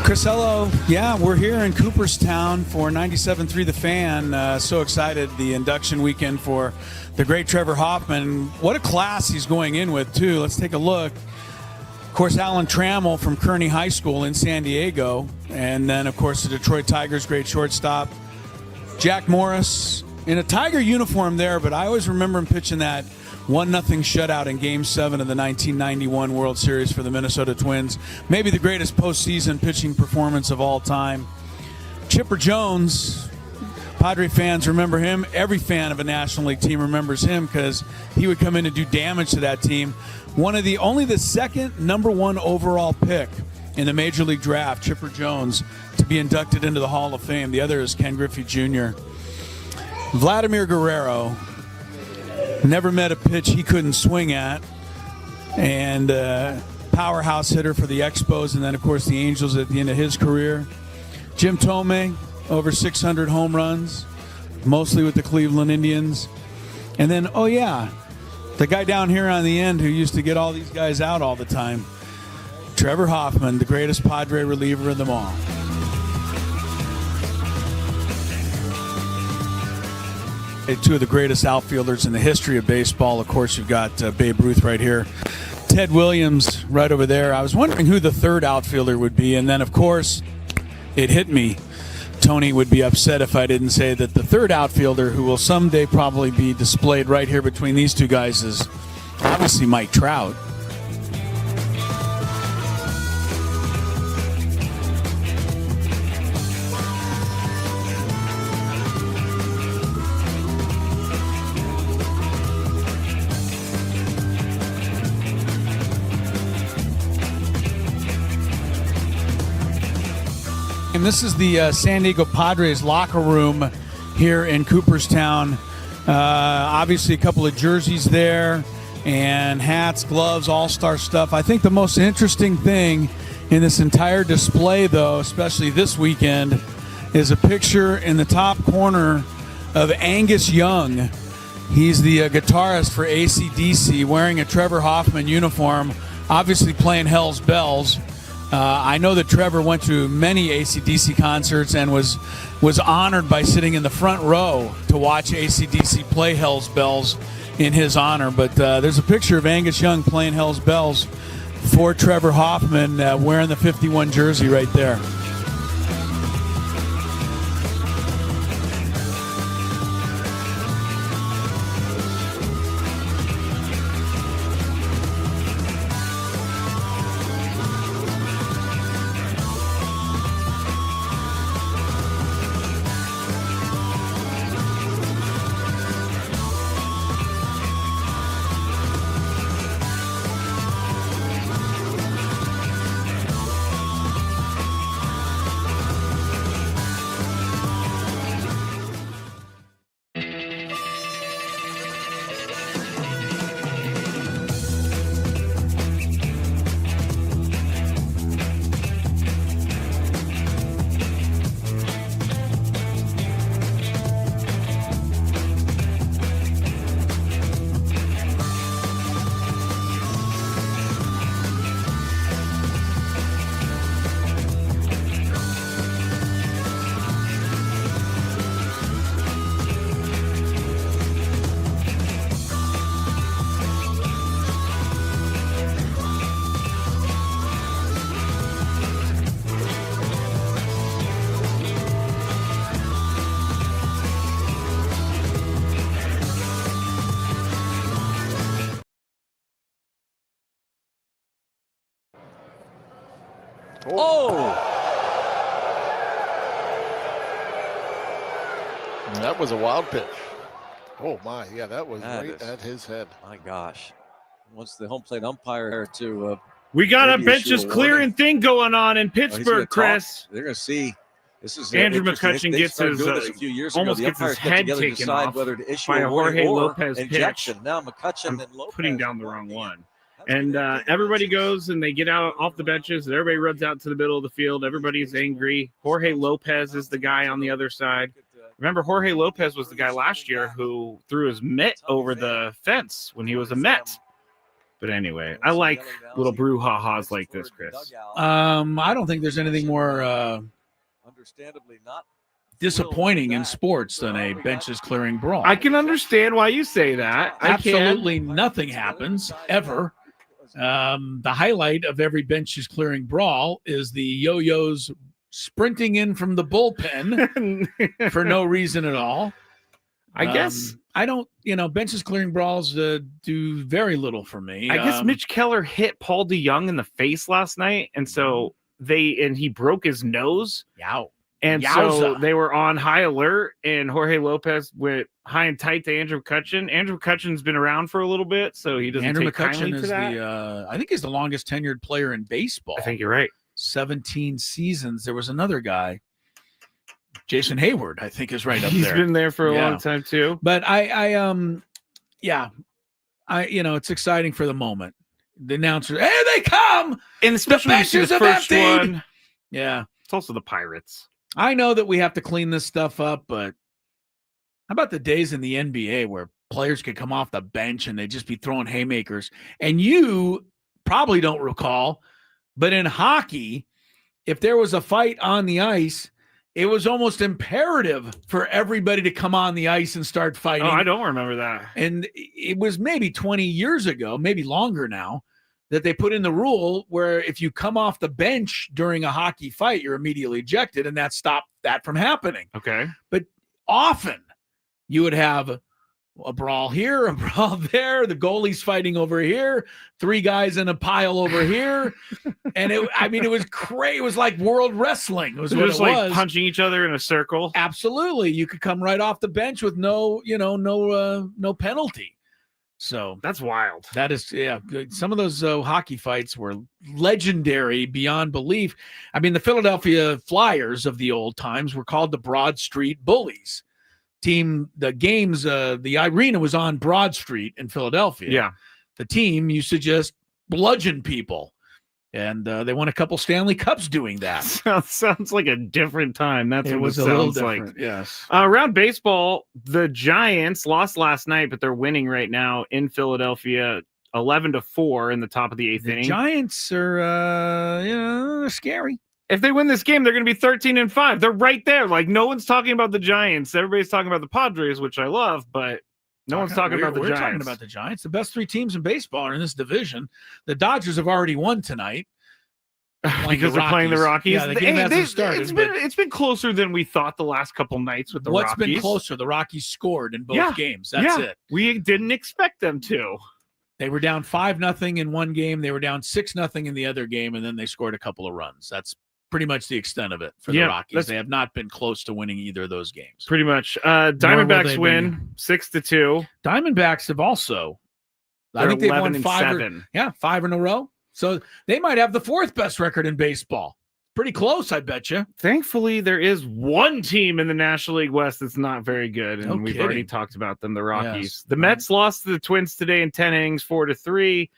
Chris, hello. Yeah, we're here in Cooperstown for 97.3 The Fan. So excited, the induction weekend for the great Trevor Hoffman. What a class he's going in with, too. Let's take a look. Of course, Alan Trammell from Kearney High School in San Diego. And then, of course, the Detroit Tigers, great shortstop. Jack Morris in a Tiger uniform there, but I always remember him pitching that 1-0 shutout in Game 7 of the 1991 World Series for the Minnesota Twins. Maybe the greatest postseason pitching performance of all time. Chipper Jones, Padre fans remember him. Every fan of a National League team remembers him because he would come in and do damage to that team. Only the second #1 overall pick in the Major League Draft, Chipper Jones, to be inducted into the Hall of Fame. The other is Ken Griffey Jr. Vladimir Guerrero never met a pitch he couldn't swing at, and powerhouse hitter for the Expos, and then, of course, the Angels at the end of his career. Jim Thome, over 600 home runs, mostly with the Cleveland Indians. And then, the guy down here on the end who used to get all these guys out all the time, Trevor Hoffman, the greatest Padre reliever of them all. Two of the greatest outfielders in the history of baseball. Of course, you've got Babe Ruth right here. Ted Williams right over there. I was wondering who the third outfielder would be. And then, of course, it hit me. Tony would be upset if I didn't say that the third outfielder, who will someday probably be displayed right here between these two guys, is obviously Mike Trout. And this is the San Diego Padres locker room here in Cooperstown. Obviously, a couple of jerseys there and hats, gloves, all-star stuff. I think the most interesting thing in this entire display, though, especially this weekend, is a picture in the top corner of Angus Young. He's the guitarist for AC/DC, wearing a Trevor Hoffman uniform, obviously playing Hell's Bells. I know that Trevor went to many AC/DC concerts and was honored by sitting in the front row to watch AC/DC play Hell's Bells in his honor. But there's a picture of Angus Young playing Hell's Bells for Trevor Hoffman, wearing the 51 jersey right there. That was a wild pitch. Oh my, yeah, that was right at his head. My gosh. Once the home plate umpire to we got a benches clearing thing going on in Pittsburgh, Chris. They're going to see. This is Andrew McCutchen gets his almost gets his head taken off by a Jorge Lopez pitch. Now McCutchen and Lopez putting down the wrong one. And everybody goes and they get out off the benches and everybody runs out to the middle of the field. Everybody's angry. Jorge Lopez is the guy on the other side. Remember, Jorge Lopez was the guy last year who threw his mitt over the fence when he was a Met. But anyway, I like little brouhahas like this, Chris. I don't think there's anything more disappointing in sports than a benches clearing brawl. I can understand why you say that. Absolutely nothing happens ever. The highlight of every benches clearing brawl is the yo-yos sprinting in from the bullpen for no reason at all. I guess I don't, benches clearing balls do very little for me. I guess Mitch Keller hit Paul DeYoung in the face last night, and so he broke his nose. Yow. And so they were on high alert, and Jorge Lopez went high and tight to Andrew McCutchen. Andrew McCutchen's been around for a little bit, so he doesn't take kindly to that. I think he's the longest tenured player in baseball. I think you're right. 17 seasons. There was another guy, Jason Hayward, I think is right up there. He's been there for a long time too. But it's exciting for the moment. The announcer, hey, they come, and especially the benches the first one. Yeah, it's also the Pirates. I know that we have to clean this stuff up, but how about the days in the NBA where players could come off the bench and they'd just be throwing haymakers? And you probably don't recall, but in hockey, if there was a fight on the ice, it was almost imperative for everybody to come on the ice and start fighting. Oh, I don't remember that. And it was maybe 20 years ago, maybe longer now, that they put in the rule where if you come off the bench during a hockey fight, you're immediately ejected, and that stopped that from happening. Okay. But often you would have a brawl here, a brawl there, the goalie's fighting over here, 3 guys in a pile over here. And it was crazy. It was like world wrestling. It was just like punching each other in a circle. Absolutely. You could come right off the bench with no penalty. So that's wild. That is, some of those hockey fights were legendary beyond belief. I mean, the Philadelphia Flyers of the old times were called the Broad Street Bullies. The arena was on Broad Street in Philadelphia. Yeah. The team used to just bludgeon people. And they won a couple Stanley Cups doing that. Sounds like a different time. That's what it sounds like. Yes. Around baseball, the Giants lost last night, but they're winning right now in Philadelphia, 11-4 in the top of the 8th inning. Giants are, they're scary. If they win this game, they're going to be 13-5. They're right there. Like, no one's talking about the Giants. Everybody's talking about the Padres, which I love, but no one's talking about the Giants. We're talking about the Giants. The best 3 teams in baseball are in this division. The Dodgers have already won tonight. Because they're playing the Rockies. Yeah, the game hasn't started. It's been closer than we thought the last couple nights with the Rockies. What's been closer? The Rockies scored in both games. That's it. We didn't expect them to. They were down 5-0 in one game. They were down 6-0 in the other game, and then they scored a couple of runs. That's pretty much the extent of it for the Rockies. They have not been close to winning either of those games. Pretty much. Diamondbacks win 6-2. Diamondbacks have also, I think they've won 5 in a row. So they might have the 4th best record in baseball. Pretty close, I bet you. Thankfully, there is one team in the National League West that's not very good, and we've already talked about them, the Rockies. Yes. The Mets lost to the Twins today in 10 innings, 4-3.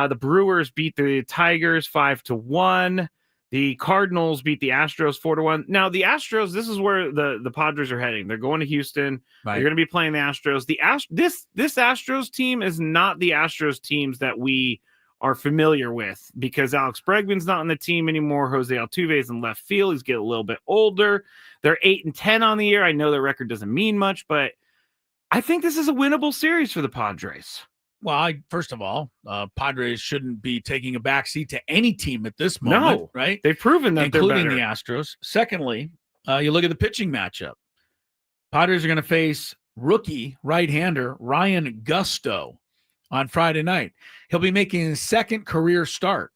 The Brewers beat the Tigers 5-1. The Cardinals beat the Astros 4-1. Now, the Astros, this is where the Padres are heading. They're going to Houston. Right. They're going to be playing the Astros. This Astros team is not the Astros teams that we are familiar with, because Alex Bregman's not on the team anymore. Jose Altuve's in left field. He's getting a little bit older. They're 8-10 on the year. I know their record doesn't mean much, but I think this is a winnable series for the Padres. Well, first of all, Padres shouldn't be taking a backseat to any team at this moment, right? They've proven that including they're better. The Astros. Secondly, you look at the pitching matchup. Padres are going to face rookie right-hander Ryan Gusto on Friday night. He'll be making his 2nd career start.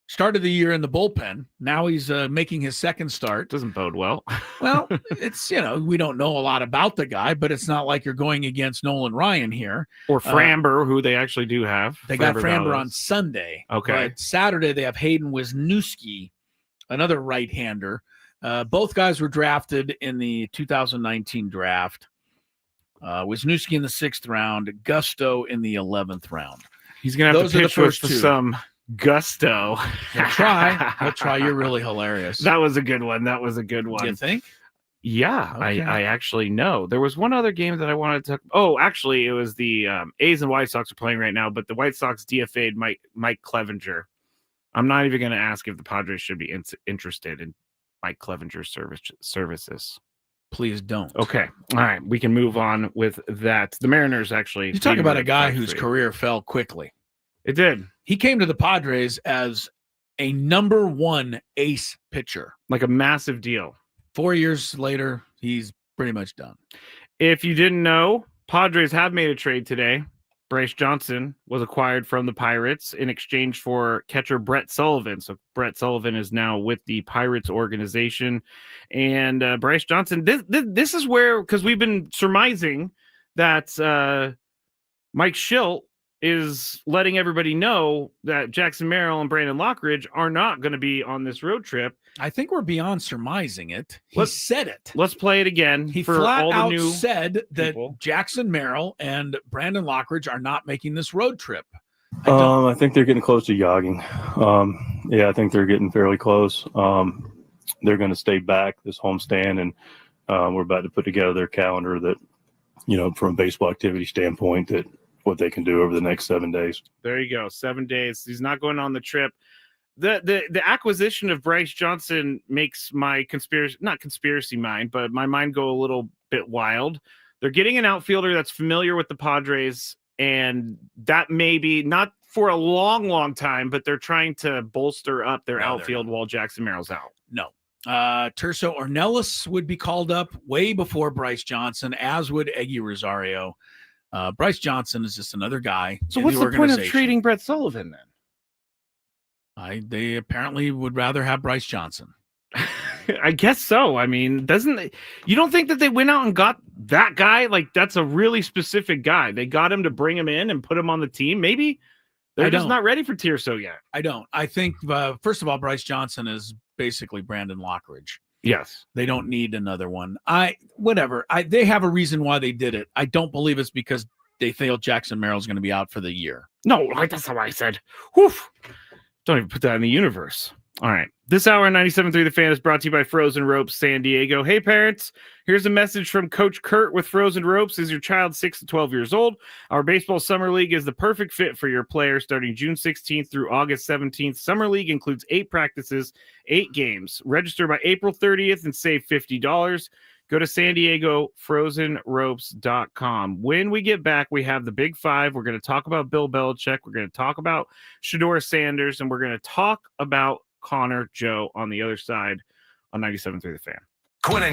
Started the year in the bullpen. Now he's making his 2nd start. Doesn't bode well. Well, it's, we don't know a lot about the guy, but it's not like you're going against Nolan Ryan here. Or Framber, who they actually do have. They got Framber on Sunday. Okay. But Saturday they have Hayden Wisniewski, another right-hander. Both guys were drafted in the 2019 draft. Wisniewski in the 6th round, Gusto in the 11th round. He's going to have to pitch with some gusto. He'll try. You're really hilarious. That was a good one. Do you think? Yeah, okay. I actually know. There was one other game that I wanted to. Oh, actually, it was the A's and White Sox are playing right now, but the White Sox DFA'd Mike Clevenger. I'm not even going to ask if the Padres should be interested in Mike Clevenger's services. Please don't. Okay. All right. We can move on with that. The Mariners actually. You talk about a guy whose career fell quickly. It did. He came to the Padres as a number 1 ace pitcher. Like a massive deal. 4 years later, he's pretty much done. If you didn't know, Padres have made a trade today. Bryce Johnson was acquired from the Pirates in exchange for catcher Brett Sullivan. So Brett Sullivan is now with the Pirates organization. And Bryce Johnson, this is where, because we've been surmising that Mike Schilt is letting everybody know that Jackson Merrill and Brandon Lockridge are not going to be on this road trip. I think we're beyond surmising it. He said it. Let's play it again. He for flat all the out new said that people. Jackson Merrill and Brandon Lockridge are not making this road trip. I think they're getting close to yogging. I think they're getting fairly close. They're going to stay back this homestand, and we're about to put together their calendar that, from a baseball activity standpoint, that what they can do over the next 7 days. There you go. 7 days. He's not going on the trip. The acquisition of Bryce Johnson makes my not conspiracy mind, but my mind go a little bit wild. They're getting an outfielder that's familiar with the Padres, and that may be not for a long, long time, but they're trying to bolster up their outfield while Jackson Merrill's out. No. Terso Ornelas would be called up way before Bryce Johnson, as would Eggy Rosario. Bryce Johnson is just another guy. So what's the point of trading Brett Sullivan then? They apparently would rather have Bryce Johnson. I guess so. I mean, you don't think that they went out and got that guy? Like, that's a really specific guy. They got him to bring him in and put him on the team. Maybe they're just not ready for Tirso yet. I don't. I think, first of all, Bryce Johnson is basically Brandon Lockridge. Yes. They don't need another one. They have a reason why they did it. I don't believe it's because they feel Jackson Merrill's going to be out for the year. No, that's not what I said. Woof. Don't even put that in the universe. All right. This hour on 97.3 The Fan is brought to you by Frozen Ropes San Diego. Hey, parents, here's a message from Coach Kurt with Frozen Ropes. Is your child 6 to 12 years old? Our baseball summer league is the perfect fit for your player starting June 16th through August 17th. Summer league includes 8 practices, 8 games. Register by April 30th and save $50. Go to San Diego FrozenRopes.com. When we get back, we have the Big Five. We're going to talk about Bill Belichick. We're going to talk about Shedeur Sanders, and we're going to talk about Connor Joe on the other side on 97.3 The Fan. Gwynn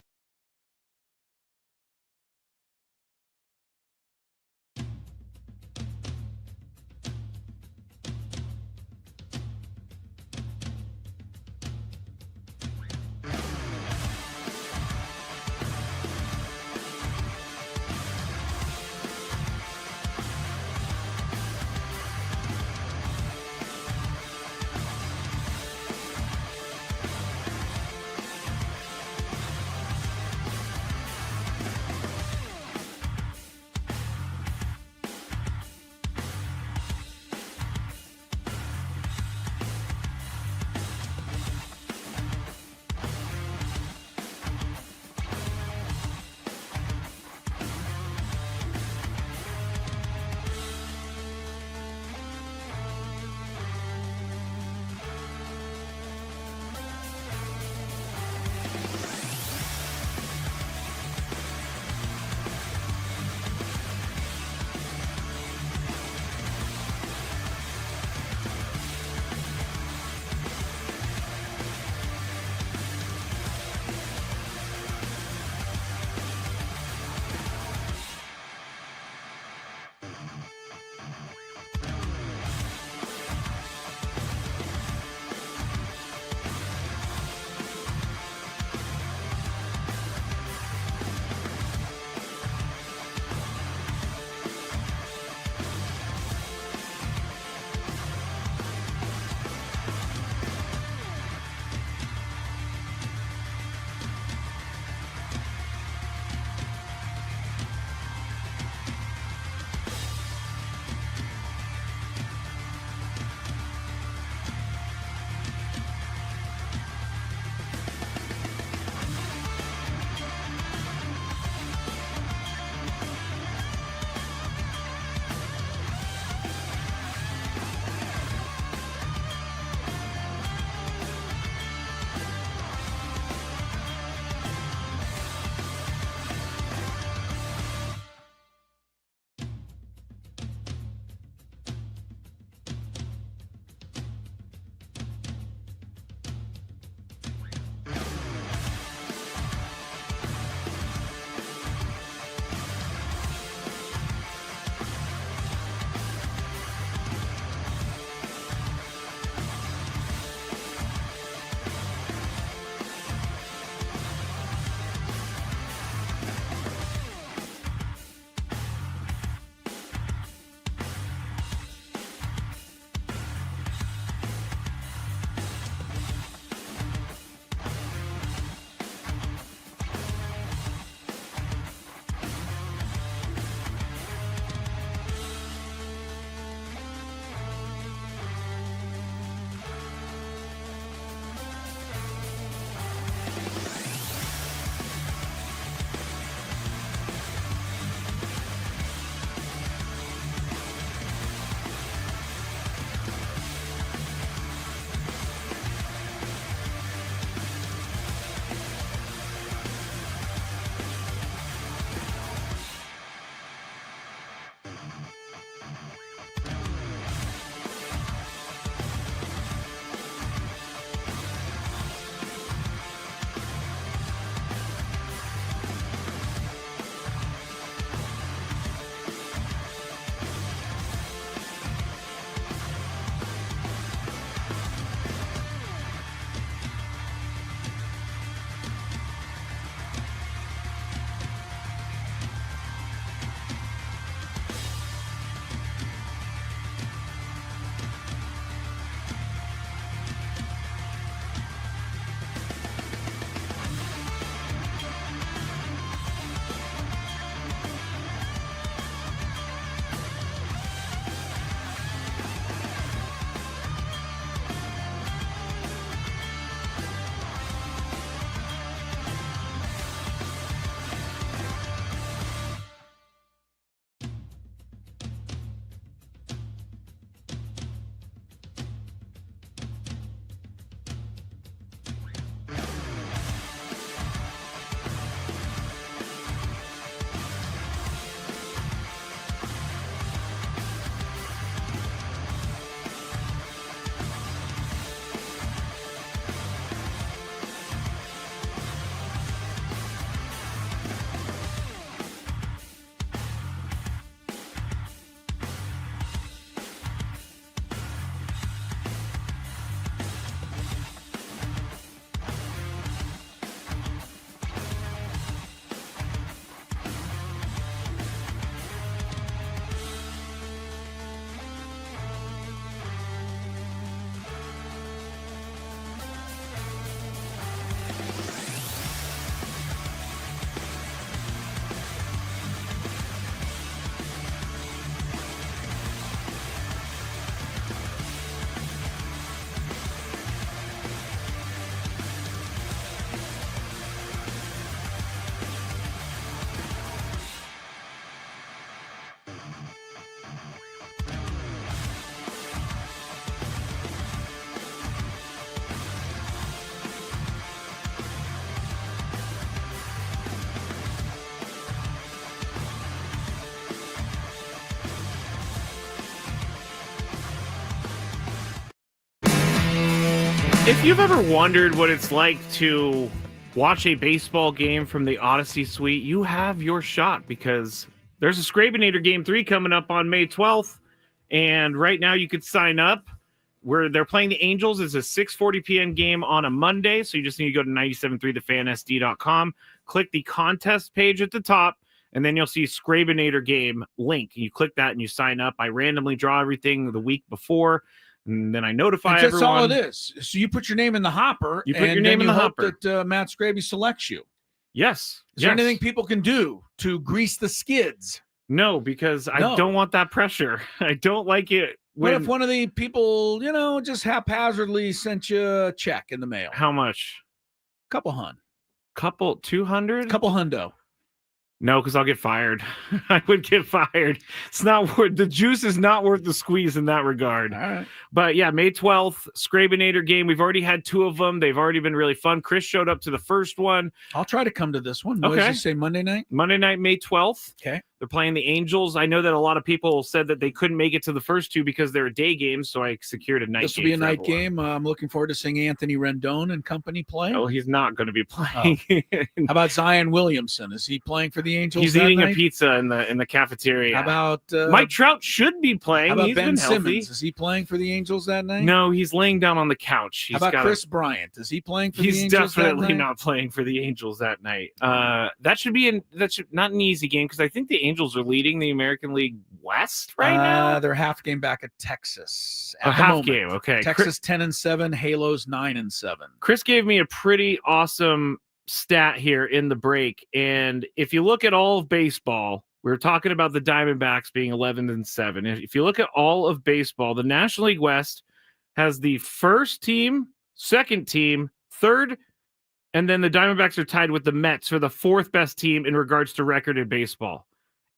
If you've ever wondered what it's like to watch a baseball game from the Odyssey Suite, you have your shot because there's a Skrabinator Game 3 coming up on May 12th, and right now you could sign up. Where they're playing the Angels. It's a 6:40 p.m. game on a Monday, so you just need to go to 973thefansd.com, click the contest page at the top, and then you'll see Skrabinator Game link. You click that and you sign up. I randomly draw everything the week before, and then I notify everyone. That's all it is. So you put your name in the hopper. You put your name in the hopper. That Matt Skraby selects you. Yes. Is there anything people can do to grease the skids? No, because I don't want that pressure. I don't like it. What if one of the people, just haphazardly sent you a check in the mail? How much? Couple hun. 200? Couple hundo. No, because I'll get fired. I would get fired. It's not worth the juice is not worth the squeeze in that regard. All right. But yeah, May 12th, Skrabinator game. We've already had 2 of them. They've already been really fun. Chris showed up to the first one. I'll try to come to this one. Okay. What did you say, Monday night? Monday night, May 12th. Okay. They're playing the Angels. I know that a lot of people said that they couldn't make it to the first 2 because they're day games, so I secured a night game. This will be a night everyone. game. I'm looking forward to seeing Anthony Rendon and company play. Oh, he's not going to be playing. How about Zion Williamson? Is he playing for the Angels? He's eating a pizza in the cafeteria. How about Mike Trout should be playing. How about He's Ben been healthy. Simmons? Is he playing for the Angels that night? No, he's laying down on the couch. How about Chris Bryant? Is he playing for the He's Angels? definitely not playing for the Angels that night. That should not an easy game because I think the Angels are leading the American League West right now. They're half game back at Texas. A half game, okay. Texas 10-7, Halos 9-7. Chris gave me a pretty awesome stat here in the break, and if you look at all of baseball, we were talking about the Diamondbacks being 11-7. If you look at all of baseball, the National League West has the first team, second team, third, and then the Diamondbacks are tied with the Mets for the 4th best team in regards to record in baseball.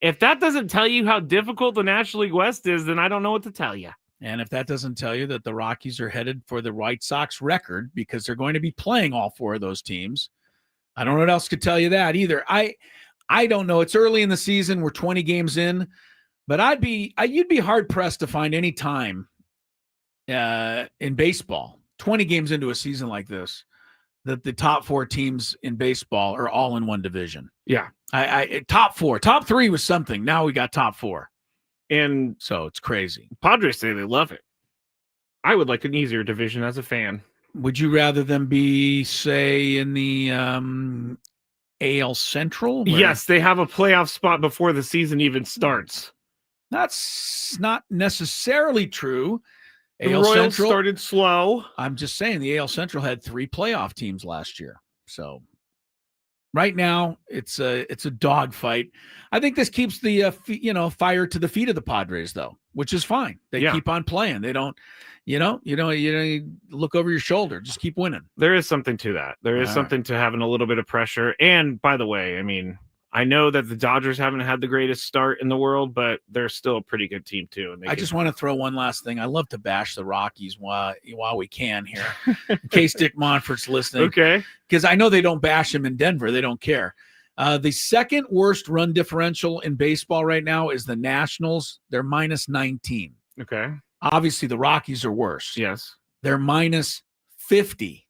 If that doesn't tell you how difficult the National League West is, then I don't know what to tell you. And if that doesn't tell you that the Rockies are headed for the White Sox record because they're going to be playing all 4 of those teams, I don't know what else could tell you that either. I don't know. It's early in the season. We're 20 games in, but you'd be hard pressed to find any time in baseball, 20 games into a season like this, that the top 4 teams in baseball are all in one division. Yeah. Top 4, top 3 was something. Now we got top 4. And so it's crazy. Padres say they love it. I would like an easier division as a fan. Would you rather them be, say, in the AL Central? Yes, they have a playoff spot before the season even starts. That's not necessarily true. The Royals started slow. I'm just saying the AL Central had 3 playoff teams last year. So right now it's a dogfight. I think this keeps the fire to the feet of the Padres though, which is fine. They keep on playing. They don't you look over your shoulder. Just keep winning. There is something to that. There is something to having a little bit of pressure. And by the way, I mean, I know that the Dodgers haven't had the greatest start in the world, but they're still a pretty good team too. And I just want to throw one last thing. I love to bash the Rockies while we can here, in case Dick Monfort's listening. Okay. Because I know they don't bash him in Denver. They don't care. The second worst run differential in baseball right now is the Nationals. They're -19. Okay. Obviously, the Rockies are worse. Yes. They're -50.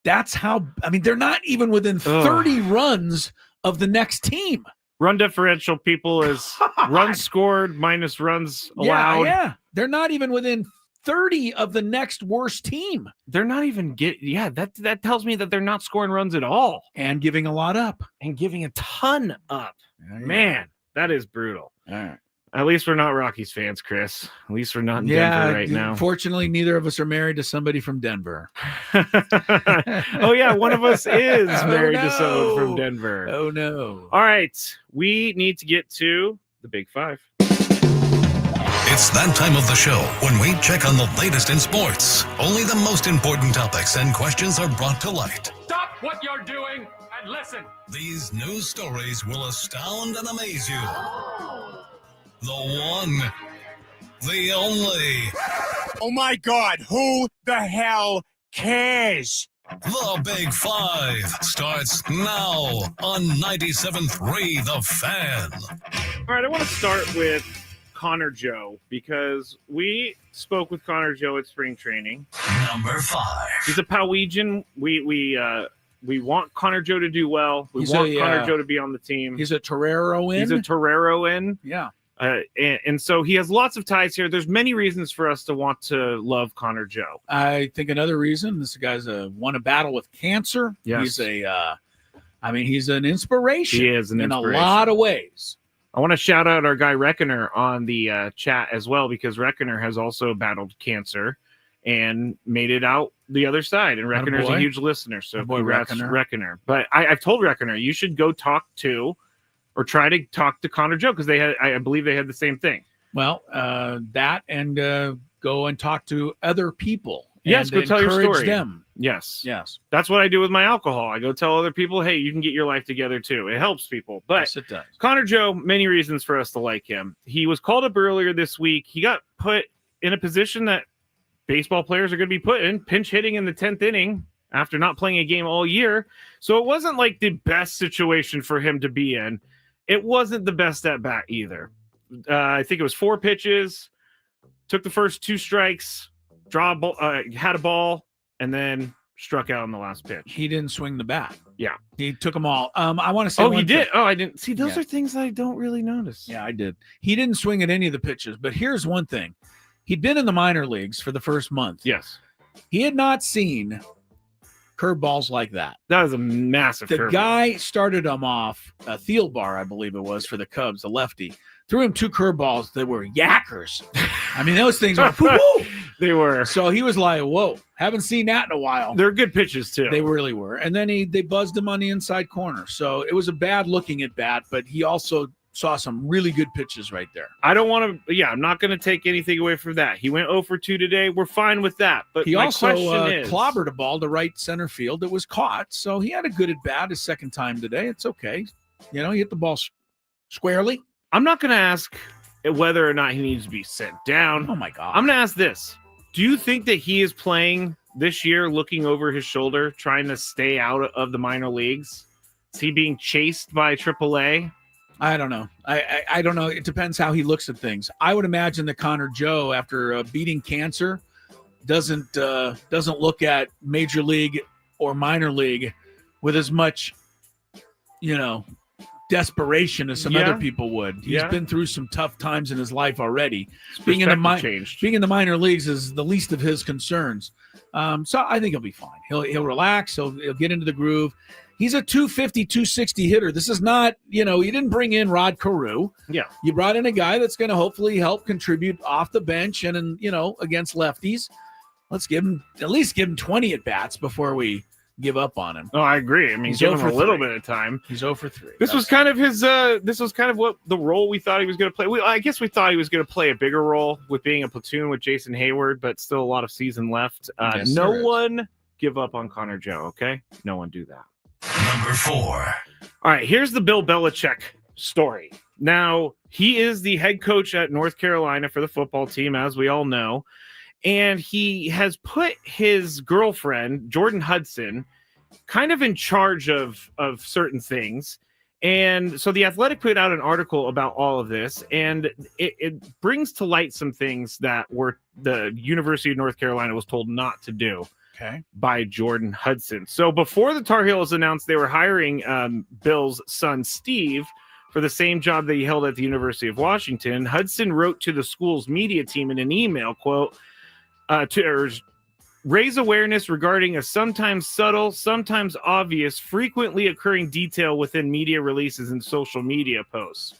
That's how, they're not even within 30 runs of the next team. Run differential, people, is runs scored minus runs allowed. Yeah. They're not even within 30 of the next worst team. They're not even that tells me that they're not scoring runs at all. And giving a lot up. And giving a ton up. Man, that is brutal. All right. At least we're not Rockies fans, Chris. At least we're not in Denver right now. Fortunately, neither of us are married to somebody from Denver. Oh, yeah. One of us is married to someone from Denver. Oh, no. All right. We need to get to the Big Five. It's that time of the show when we check on the latest in sports. Only the most important topics and questions are brought to light. Stop what you're doing and listen. These news stories will astound and amaze you. The one, the only. Oh my God, who the hell cares? The Big Five starts now on 97.3 The Fan. All right, I want to start with Connor Joe because we spoke with Connor Joe at spring training. Number 5. He's a Powegian. We want Connor Joe to do well. We want Connor Joe to be on the team. He's a Torero in. He's a Torero in. Yeah. And so he has lots of ties here. There's many reasons for us to want to love Connor Joe. I think another reason, this guy's won a battle with cancer. Yes. He's an inspiration. He is an inspiration. In a lot of ways. I want to shout out our guy Reckoner on the chat as well, because Reckoner has also battled cancer and made it out the other side. And Reckoner's a huge listener. So congrats, Reckoner. But I've told Reckoner, you should go try to talk to Connor Joe, because I believe they had the same thing. Well, that and go and talk to other people. Yes, go tell your story. Them. Yes. That's what I do with my alcohol. I go tell other people, hey, you can get your life together too. It helps people. But yes, it does. Connor Joe, many reasons for us to like him. He was called up earlier this week. He got put in a position that baseball players are going to be put in, pinch hitting in the 10th inning after not playing a game all year. So it wasn't like the best situation for him to be in. It wasn't the best at bat either. I think it was 4 pitches, took the first 2 strikes, had a ball, and then struck out on the last pitch. He didn't swing the bat. Yeah. He took them all. I want to say he did? Oh, I didn't. See, those are things I don't really notice. Yeah, I did. He didn't swing at any of the pitches, but here's one thing. He'd been in the minor leagues for the first month. Yes. He had not seen curveballs like that. That was a massive curveball. The guy started him off, Thielbar, I believe it was, for the Cubs, the lefty. Threw him 2 curveballs that were yackers. I mean, those things were woo-woo. They were. So he was like, whoa, haven't seen that in a while. They're good pitches, too. They really were. And then they buzzed him on the inside corner. So it was a bad looking at bat, but he also saw some really good pitches right there. I don't want to, I'm not going to take anything away from that. He went 0 for 2 today. We're fine with that. But he also is, clobbered a ball to right center field that was caught. So he had a good at bat his second time today. It's okay. He hit the ball squarely. I'm not going to ask whether or not he needs to be sent down. Oh, my God. I'm going to ask this. Do you think that he is playing this year looking over his shoulder, trying to stay out of the minor leagues? Is he being chased by AAA? I don't know. I don't know. It depends how he looks at things. I would imagine that Connor Joe, after beating cancer, doesn't look at major league or minor league with as much, desperation as some other people would. He's been through some tough times in his life already. Being in the minor leagues is the least of his concerns. So I think he'll be fine. He'll relax. He'll get into the groove. He's a 250, 260 hitter. This is not, you didn't bring in Rod Carew. Yeah. You brought in a guy that's going to hopefully help contribute off the bench and against lefties. Let's at least give him 20 at bats before we give up on him. Oh, I agree. I mean, give him a little bit of time. He's 0 for 3. This was kind of what the role we thought he was going to play. I guess we thought he was going to play a bigger role with being a platoon with Jason Hayward, but still a lot of season left. No one give up on Connor Joe, okay? No one do that. Number 4. All right, here's the Bill Belichick story. Now, he is the head coach at North Carolina for the football team, as we all know. And he has put his girlfriend, Jordan Hudson, kind of in charge of certain things. And so The Athletic put out an article about all of this, and it brings to light some things that the University of North Carolina was told not to do by Jordan Hudson. So before the Tar Heels announced they were hiring Bill's son, Steve, for the same job that he held at the University of Washington, Hudson wrote to the school's media team in an email, quote, to raise awareness regarding a sometimes subtle, sometimes obvious, frequently occurring detail within media releases and social media posts.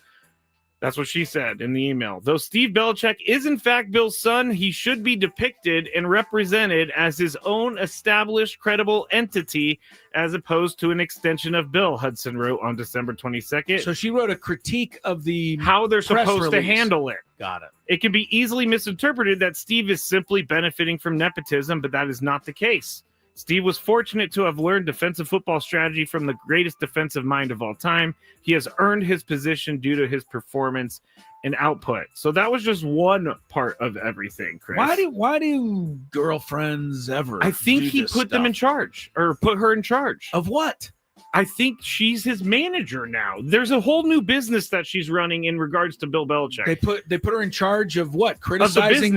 That's what she said in the email. Though Steve Belichick is in fact Bill's son, he should be depicted and represented as his own established, credible entity as opposed to an extension of Bill, Hudson wrote on December 22nd. So she wrote a critique of how they're supposed to handle it. Got it. It can be easily misinterpreted that Steve is simply benefiting from nepotism, but that is not the case. Steve was fortunate to have learned defensive football strategy from the greatest defensive mind of all time. He has earned his position due to his performance and output. So that was just one part of everything, Chris. Why do girlfriends ever? I think he put them in charge, or put her in charge of what? I think she's his manager now. There's a whole new business that she's running in regards to Bill Belichick. They put her in charge of what? Criticizing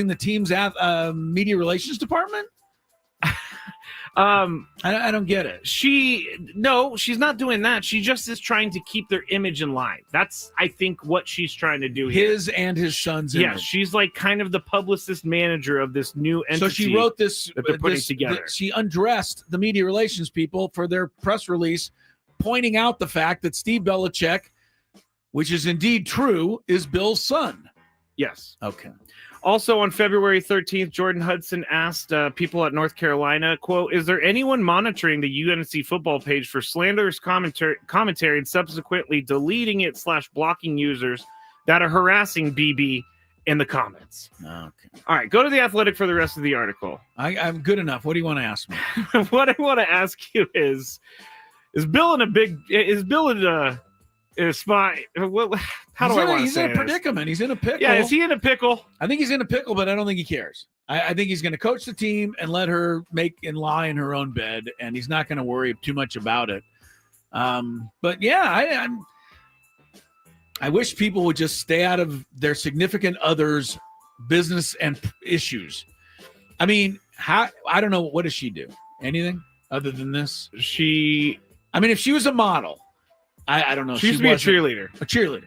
the team's media relations department? I don't get it. She's not doing that. She just is trying to keep their image in line. That's, I think, what she's trying to do here. His and his son's image. Yeah, she's like kind of the publicist manager of this new entity. So she wrote this that they're putting together. She undressed the media relations people for their press release, pointing out the fact that Steve Belichick, which is indeed true, is Bill's son. Yes. Okay. Also on February 13th, Jordan Hudson asked people at North Carolina, quote, is there anyone monitoring the UNC football page for slanderous commentary and subsequently deleting it / blocking users that are harassing BB in the comments? Okay. All right, go to The Athletic for the rest of the article. I'm good enough. What do you want to ask me? What I want to ask you is Bill in a spot? How do I want to say He's in a predicament. He's in a pickle. Yeah, is he in a pickle? I think he's in a pickle, but I don't think he cares. I think he's going to coach the team and let her make and lie in her own bed, and he's not going to worry too much about it. But yeah, I wish people would just stay out of their significant others' business and issues. I mean, I don't know. What does she do? Anything other than this? If she was a model, I don't know. She used to be a cheerleader. A cheerleader.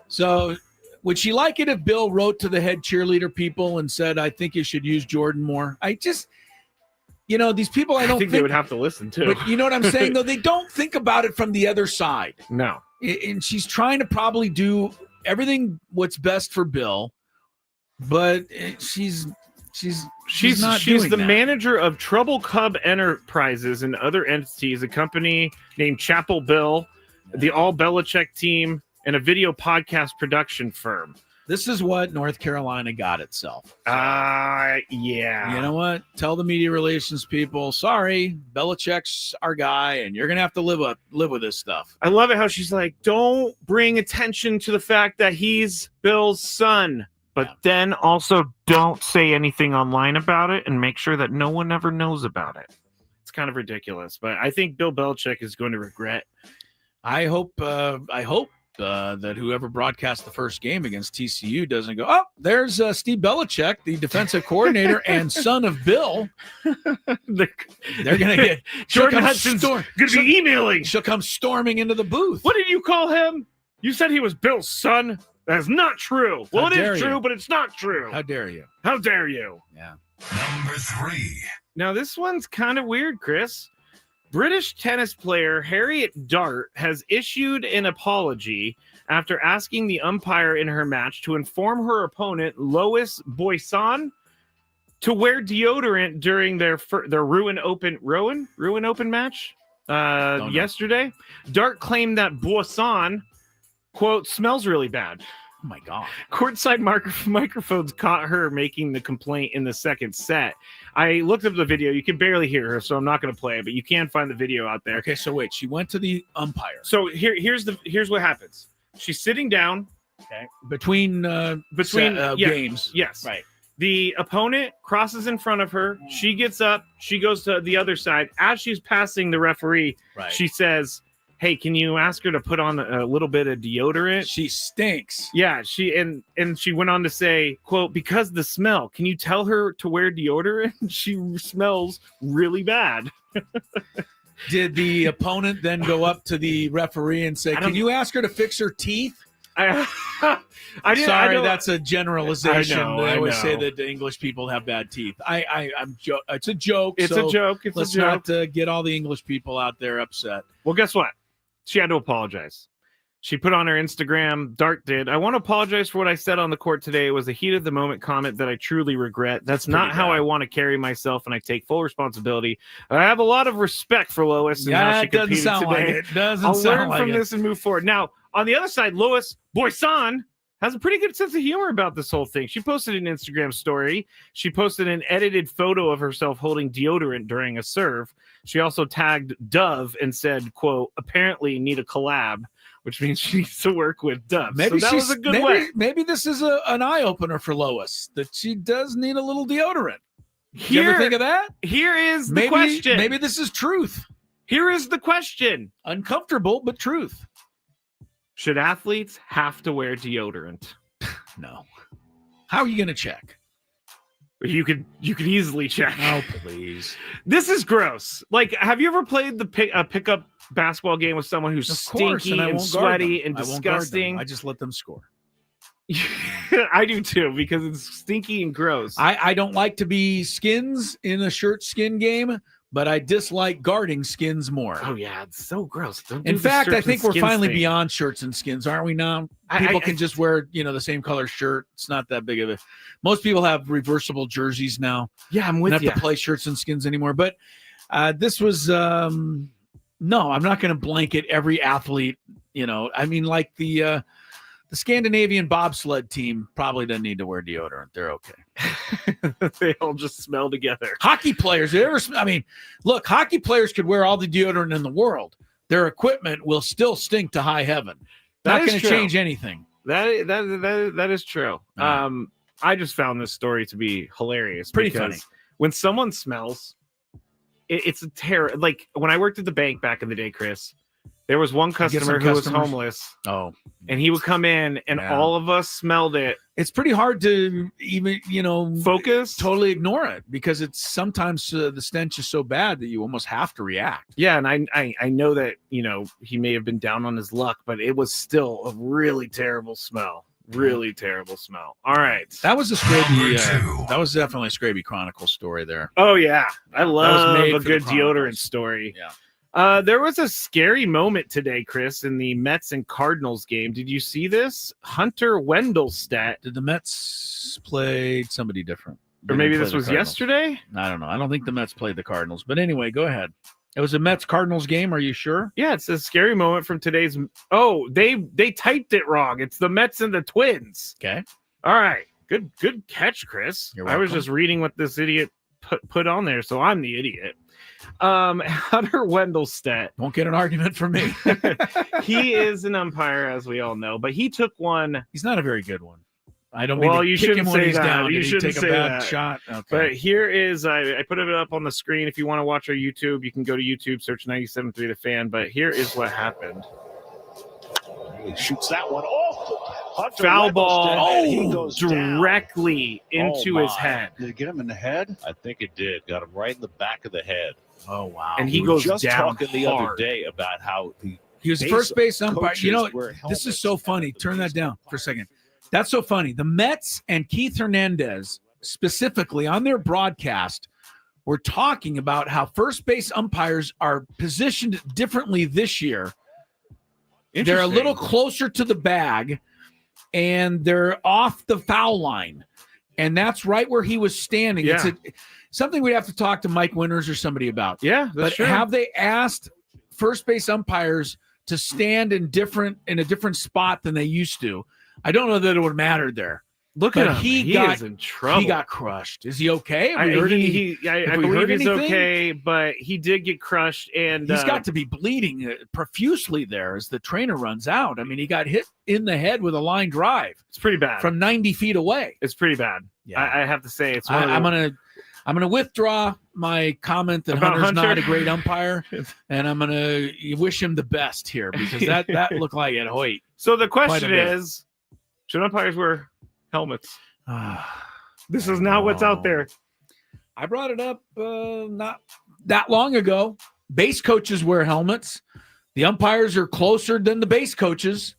So would she like it if Bill wrote to the head cheerleader people and said, I think you should use Jordan more? These people, I think they would have to listen to. But you know what I'm saying, though? They don't think about it from the other side. No. And she's trying to probably do everything what's best for Bill, but she's not doing the that. manager of Trouble Cub Enterprises and other entities, a company named Chapel Bill, the All Belichick team, and a video podcast production firm. This is what North Carolina got itself. Yeah. You know what? Tell the media relations people, sorry, Belichick's our guy, and you're gonna have to live with this stuff. I love it how she's like, don't bring attention to the fact that he's Bill's son, but then also don't say anything online about it and make sure that no one ever knows about it. It's kind of ridiculous, but I think Bill Belichick is going to regret. I hope that whoever broadcast the first game against TCU doesn't go, oh, there's Steve Belichick, the defensive coordinator and son of Bill. They're going to get Jordan Hudson's going to be emailing. She'll come storming into the booth. What did you call him? You said he was Bill's son. That's not true. Well, it is true, but it's not true. How dare you? How dare you? Yeah. Number 3. Now, this one's kind of weird, Chris. British tennis player Harriet Dart has issued an apology after asking the umpire in her match to inform her opponent, Lois Boisson, to wear deodorant during their Rouen Open match yesterday. Dart claimed that Boisson, quote, smells really bad. Oh my God. Courtside microphones caught her making the complaint in the second set. I looked up the video. You can barely hear her, so I'm not going to play it, but you can find the video out there. Okay, so wait, she went to the umpire. So here's what happens. She's sitting down. Okay. Between games. Yes. Right. The opponent crosses in front of her. She gets up. She goes to the other side. As she's passing the referee, she says, hey, can you ask her to put on a little bit of deodorant? She stinks. Yeah, she went on to say, quote, because the smell, can you tell her to wear deodorant? She smells really bad. Did the opponent then go up to the referee and say, can you ask her to fix her teeth? Sorry, that's a generalization. I always say that the English people have bad teeth. It's a joke. It's a joke. Let's not get all the English people out there upset. Well, guess what? She had to apologize. She put on her Instagram, Dart did, I want to apologize for what I said on the court today. It was a heat of the moment comment that I truly regret. That's not how I want to carry myself, and I take full responsibility. I have a lot of respect for Lois and how she competed today. Like it. I'll learn from this and move forward. Now, on the other side, Lois Boisson has a pretty good sense of humor about this whole thing. She posted an Instagram story. She posted an edited photo of herself holding deodorant during a serve. She also tagged Dove and said, quote, apparently need a collab, which means she needs to work with Dove. Maybe so that was a good way. Maybe this is an eye-opener for Lois, that she does need a little deodorant. You ever think of that? Here is the question. Maybe this is truth. Here is the question. Uncomfortable, but truth. Should athletes have to wear deodorant? No. How are you going to check? You could easily check. Oh, please. This is gross. Like, have you ever played the pickup basketball game with someone who's stinky and sweaty and disgusting? I just let them score. I do too, because it's stinky and gross. I don't like to be skins in a shirt skin game, but I dislike guarding skins more. Oh yeah, it's so gross. In fact, I think we're finally beyond shirts and skins, aren't we now? People can just wear, the same color shirt. It's not that big of a. Most people have reversible jerseys now. Yeah, I'm with you. Don't have to play shirts and skins anymore. But this was no. I'm not going to blanket every athlete. Like the Scandinavian bobsled team probably doesn't need to wear deodorant. They're okay. They all just smell together. Hockey players, look, hockey players could wear all the deodorant in the world. Their equipment will still stink to high heaven. Not going to change anything. That is true. I just found this story to be hilarious. Pretty funny. When someone smells, it's a terror. Like when I worked at the bank back in the day, Chris, there was one customer who was homeless. Oh, and he would come in, and all of us smelled it. It's pretty hard to even, focus, totally ignore it, because it's sometimes the stench is so bad that you almost have to react. Yeah, and I know that he may have been down on his luck, but it was still a really terrible smell. Really terrible smell. All right, that was a Skraby. That was definitely a Skraby Chronicle story there. Oh yeah, I love a good deodorant story. Yeah. There was a scary moment today, Chris, in the Mets and Cardinals game. Did you see this? Hunter Wendelstedt. Did the Mets play somebody different? Or maybe this was yesterday? I don't know. I don't think the Mets played the Cardinals. But anyway, go ahead. It was a Mets-Cardinals game. Are you sure? Yeah, it's a scary moment from today's. Oh, they typed it wrong. It's the Mets and the Twins. Okay. All right. Good catch, Chris. I was just reading what this idiot put on there, so I'm the idiot. Hunter Wendelstedt. Won't get an argument from me. He is an umpire, as we all know, but he took one. He's not a very good one. I don't mean to you kick shouldn't him when say he's that. down. You shouldn't take say a bad that. shot. Okay. But here is, I put it up on the screen. If you want to watch our YouTube, you can go to YouTube, search 97.3 The Fan. But here is what happened. He shoots that one off. Hunter Foul ball he goes directly into his head. Did it get him in the head? I think it did. Got him right in the back of the head. Oh, wow. And he We goes just down talking the other day about how he was first base umpire. wear This is so helmets funny. at the Turn that baseball down for a second. That's so funny. The Mets and Keith Hernandez specifically on their broadcast were talking about how first base umpires are positioned differently this year. They're a little closer to the bag, and they're off the foul line. And that's right where he was standing. Yeah. It's something we'd have to talk to Mike Winters or somebody about. Yeah, but true. Have they asked first base umpires to stand in a different spot than they used to? I don't know that it would have mattered there. Look at him. He is in trouble. He got crushed. Is he okay? I believe he's okay, but he did get crushed, and he's got to be bleeding profusely there as the trainer runs out. I mean, he got hit in the head with a line drive. It's pretty bad from 90 feet away. It's pretty bad. Yeah. I have to say, it's. I'm gonna withdraw my comment that Hunter's not a great umpire, and I'm gonna wish him the best here, because that looked like it. Hoyt. So the question is, should umpires wear helmets? This is not what's out there. I brought it up not that long ago. Base coaches wear helmets. The umpires are closer than the base coaches.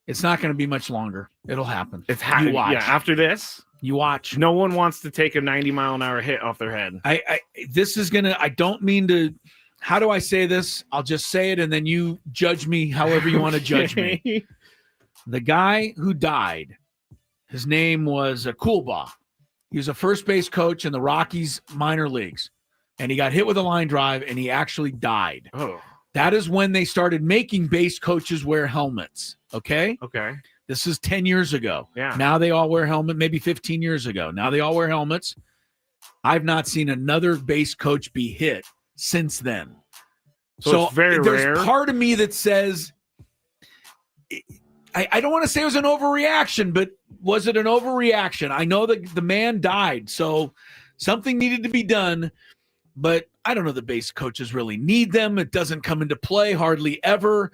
It's not going to be much longer. It'll happen. It's happening. Yeah, after this, you watch. No one wants to take a 90-mile-an-hour hit off their head. This is going to. I don't mean to. How do I say this? I'll just say it, and then you judge me however you want to judge me. The guy who died, his name was Coolbaugh. He was a first base coach in the Rockies minor leagues, and he got hit with a line drive, and he actually died. Oh. That is when they started making base coaches wear helmets, okay? Okay. This is 10 years ago. Yeah. Now they all wear helmets, maybe 15 years ago. Now they all wear helmets. I've not seen another base coach be hit since then. So it's very there's rare. Part of me that says, I don't want to say it was an overreaction, but was it an overreaction? I know that the man died, so something needed to be done. but I don't know the base coaches really need them. It doesn't come into play hardly ever.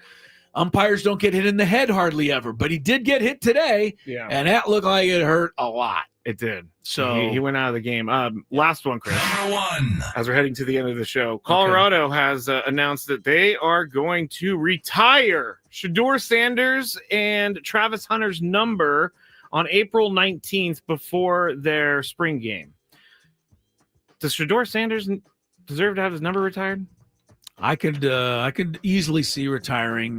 Umpires don't get hit in the head hardly ever, but he did get hit today, and that looked like it hurt a lot. It did. So he went out of the game. Last one, Chris. Number 1. As we're heading to the end of the show, Colorado has announced that they are going to retire Shedeur Sanders and Travis Hunter's number on April 19th before their spring game. Does Shedeur Sanders deserve to have his number retired? I could easily see retiring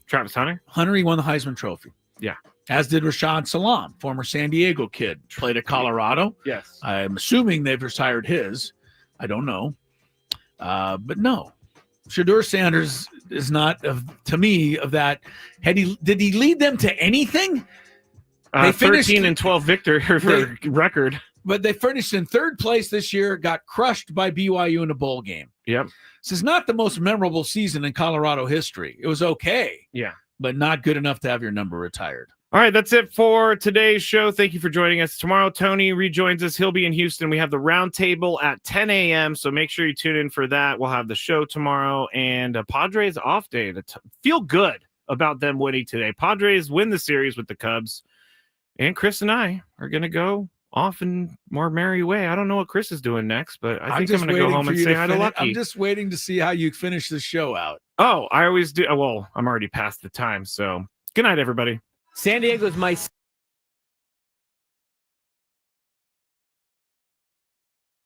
Travis Hunter. He won the Heisman Trophy. Yeah. As did Rashad Salam, former San Diego kid, played at Colorado. Yes. I'm assuming they've retired his. I don't know. But no. Shedeur Sanders is not, to me, of that. Did he lead them to anything? They finished 13-12 victory record. But they finished in third place this year, got crushed by BYU in a bowl game. Yep. This is not the most memorable season in Colorado history. It was okay. Yeah. But not good enough to have your number retired. All right, that's it for today's show. Thank you for joining us. Tomorrow, Tony rejoins us. He'll be in Houston. We have the roundtable at 10 a.m., so make sure you tune in for that. We'll have the show tomorrow, and a Padres off day. Feel good about them winning today. Padres win the series with the Cubs, and Chris and I are going to go off in more merry way. I don't know what Chris is doing next, but I think I'm going to go home and say hi to Lucky. I'm just waiting to see how you finish the show out. Oh, I always do. Well, I'm already past the time, so good night, everybody. San Diego's my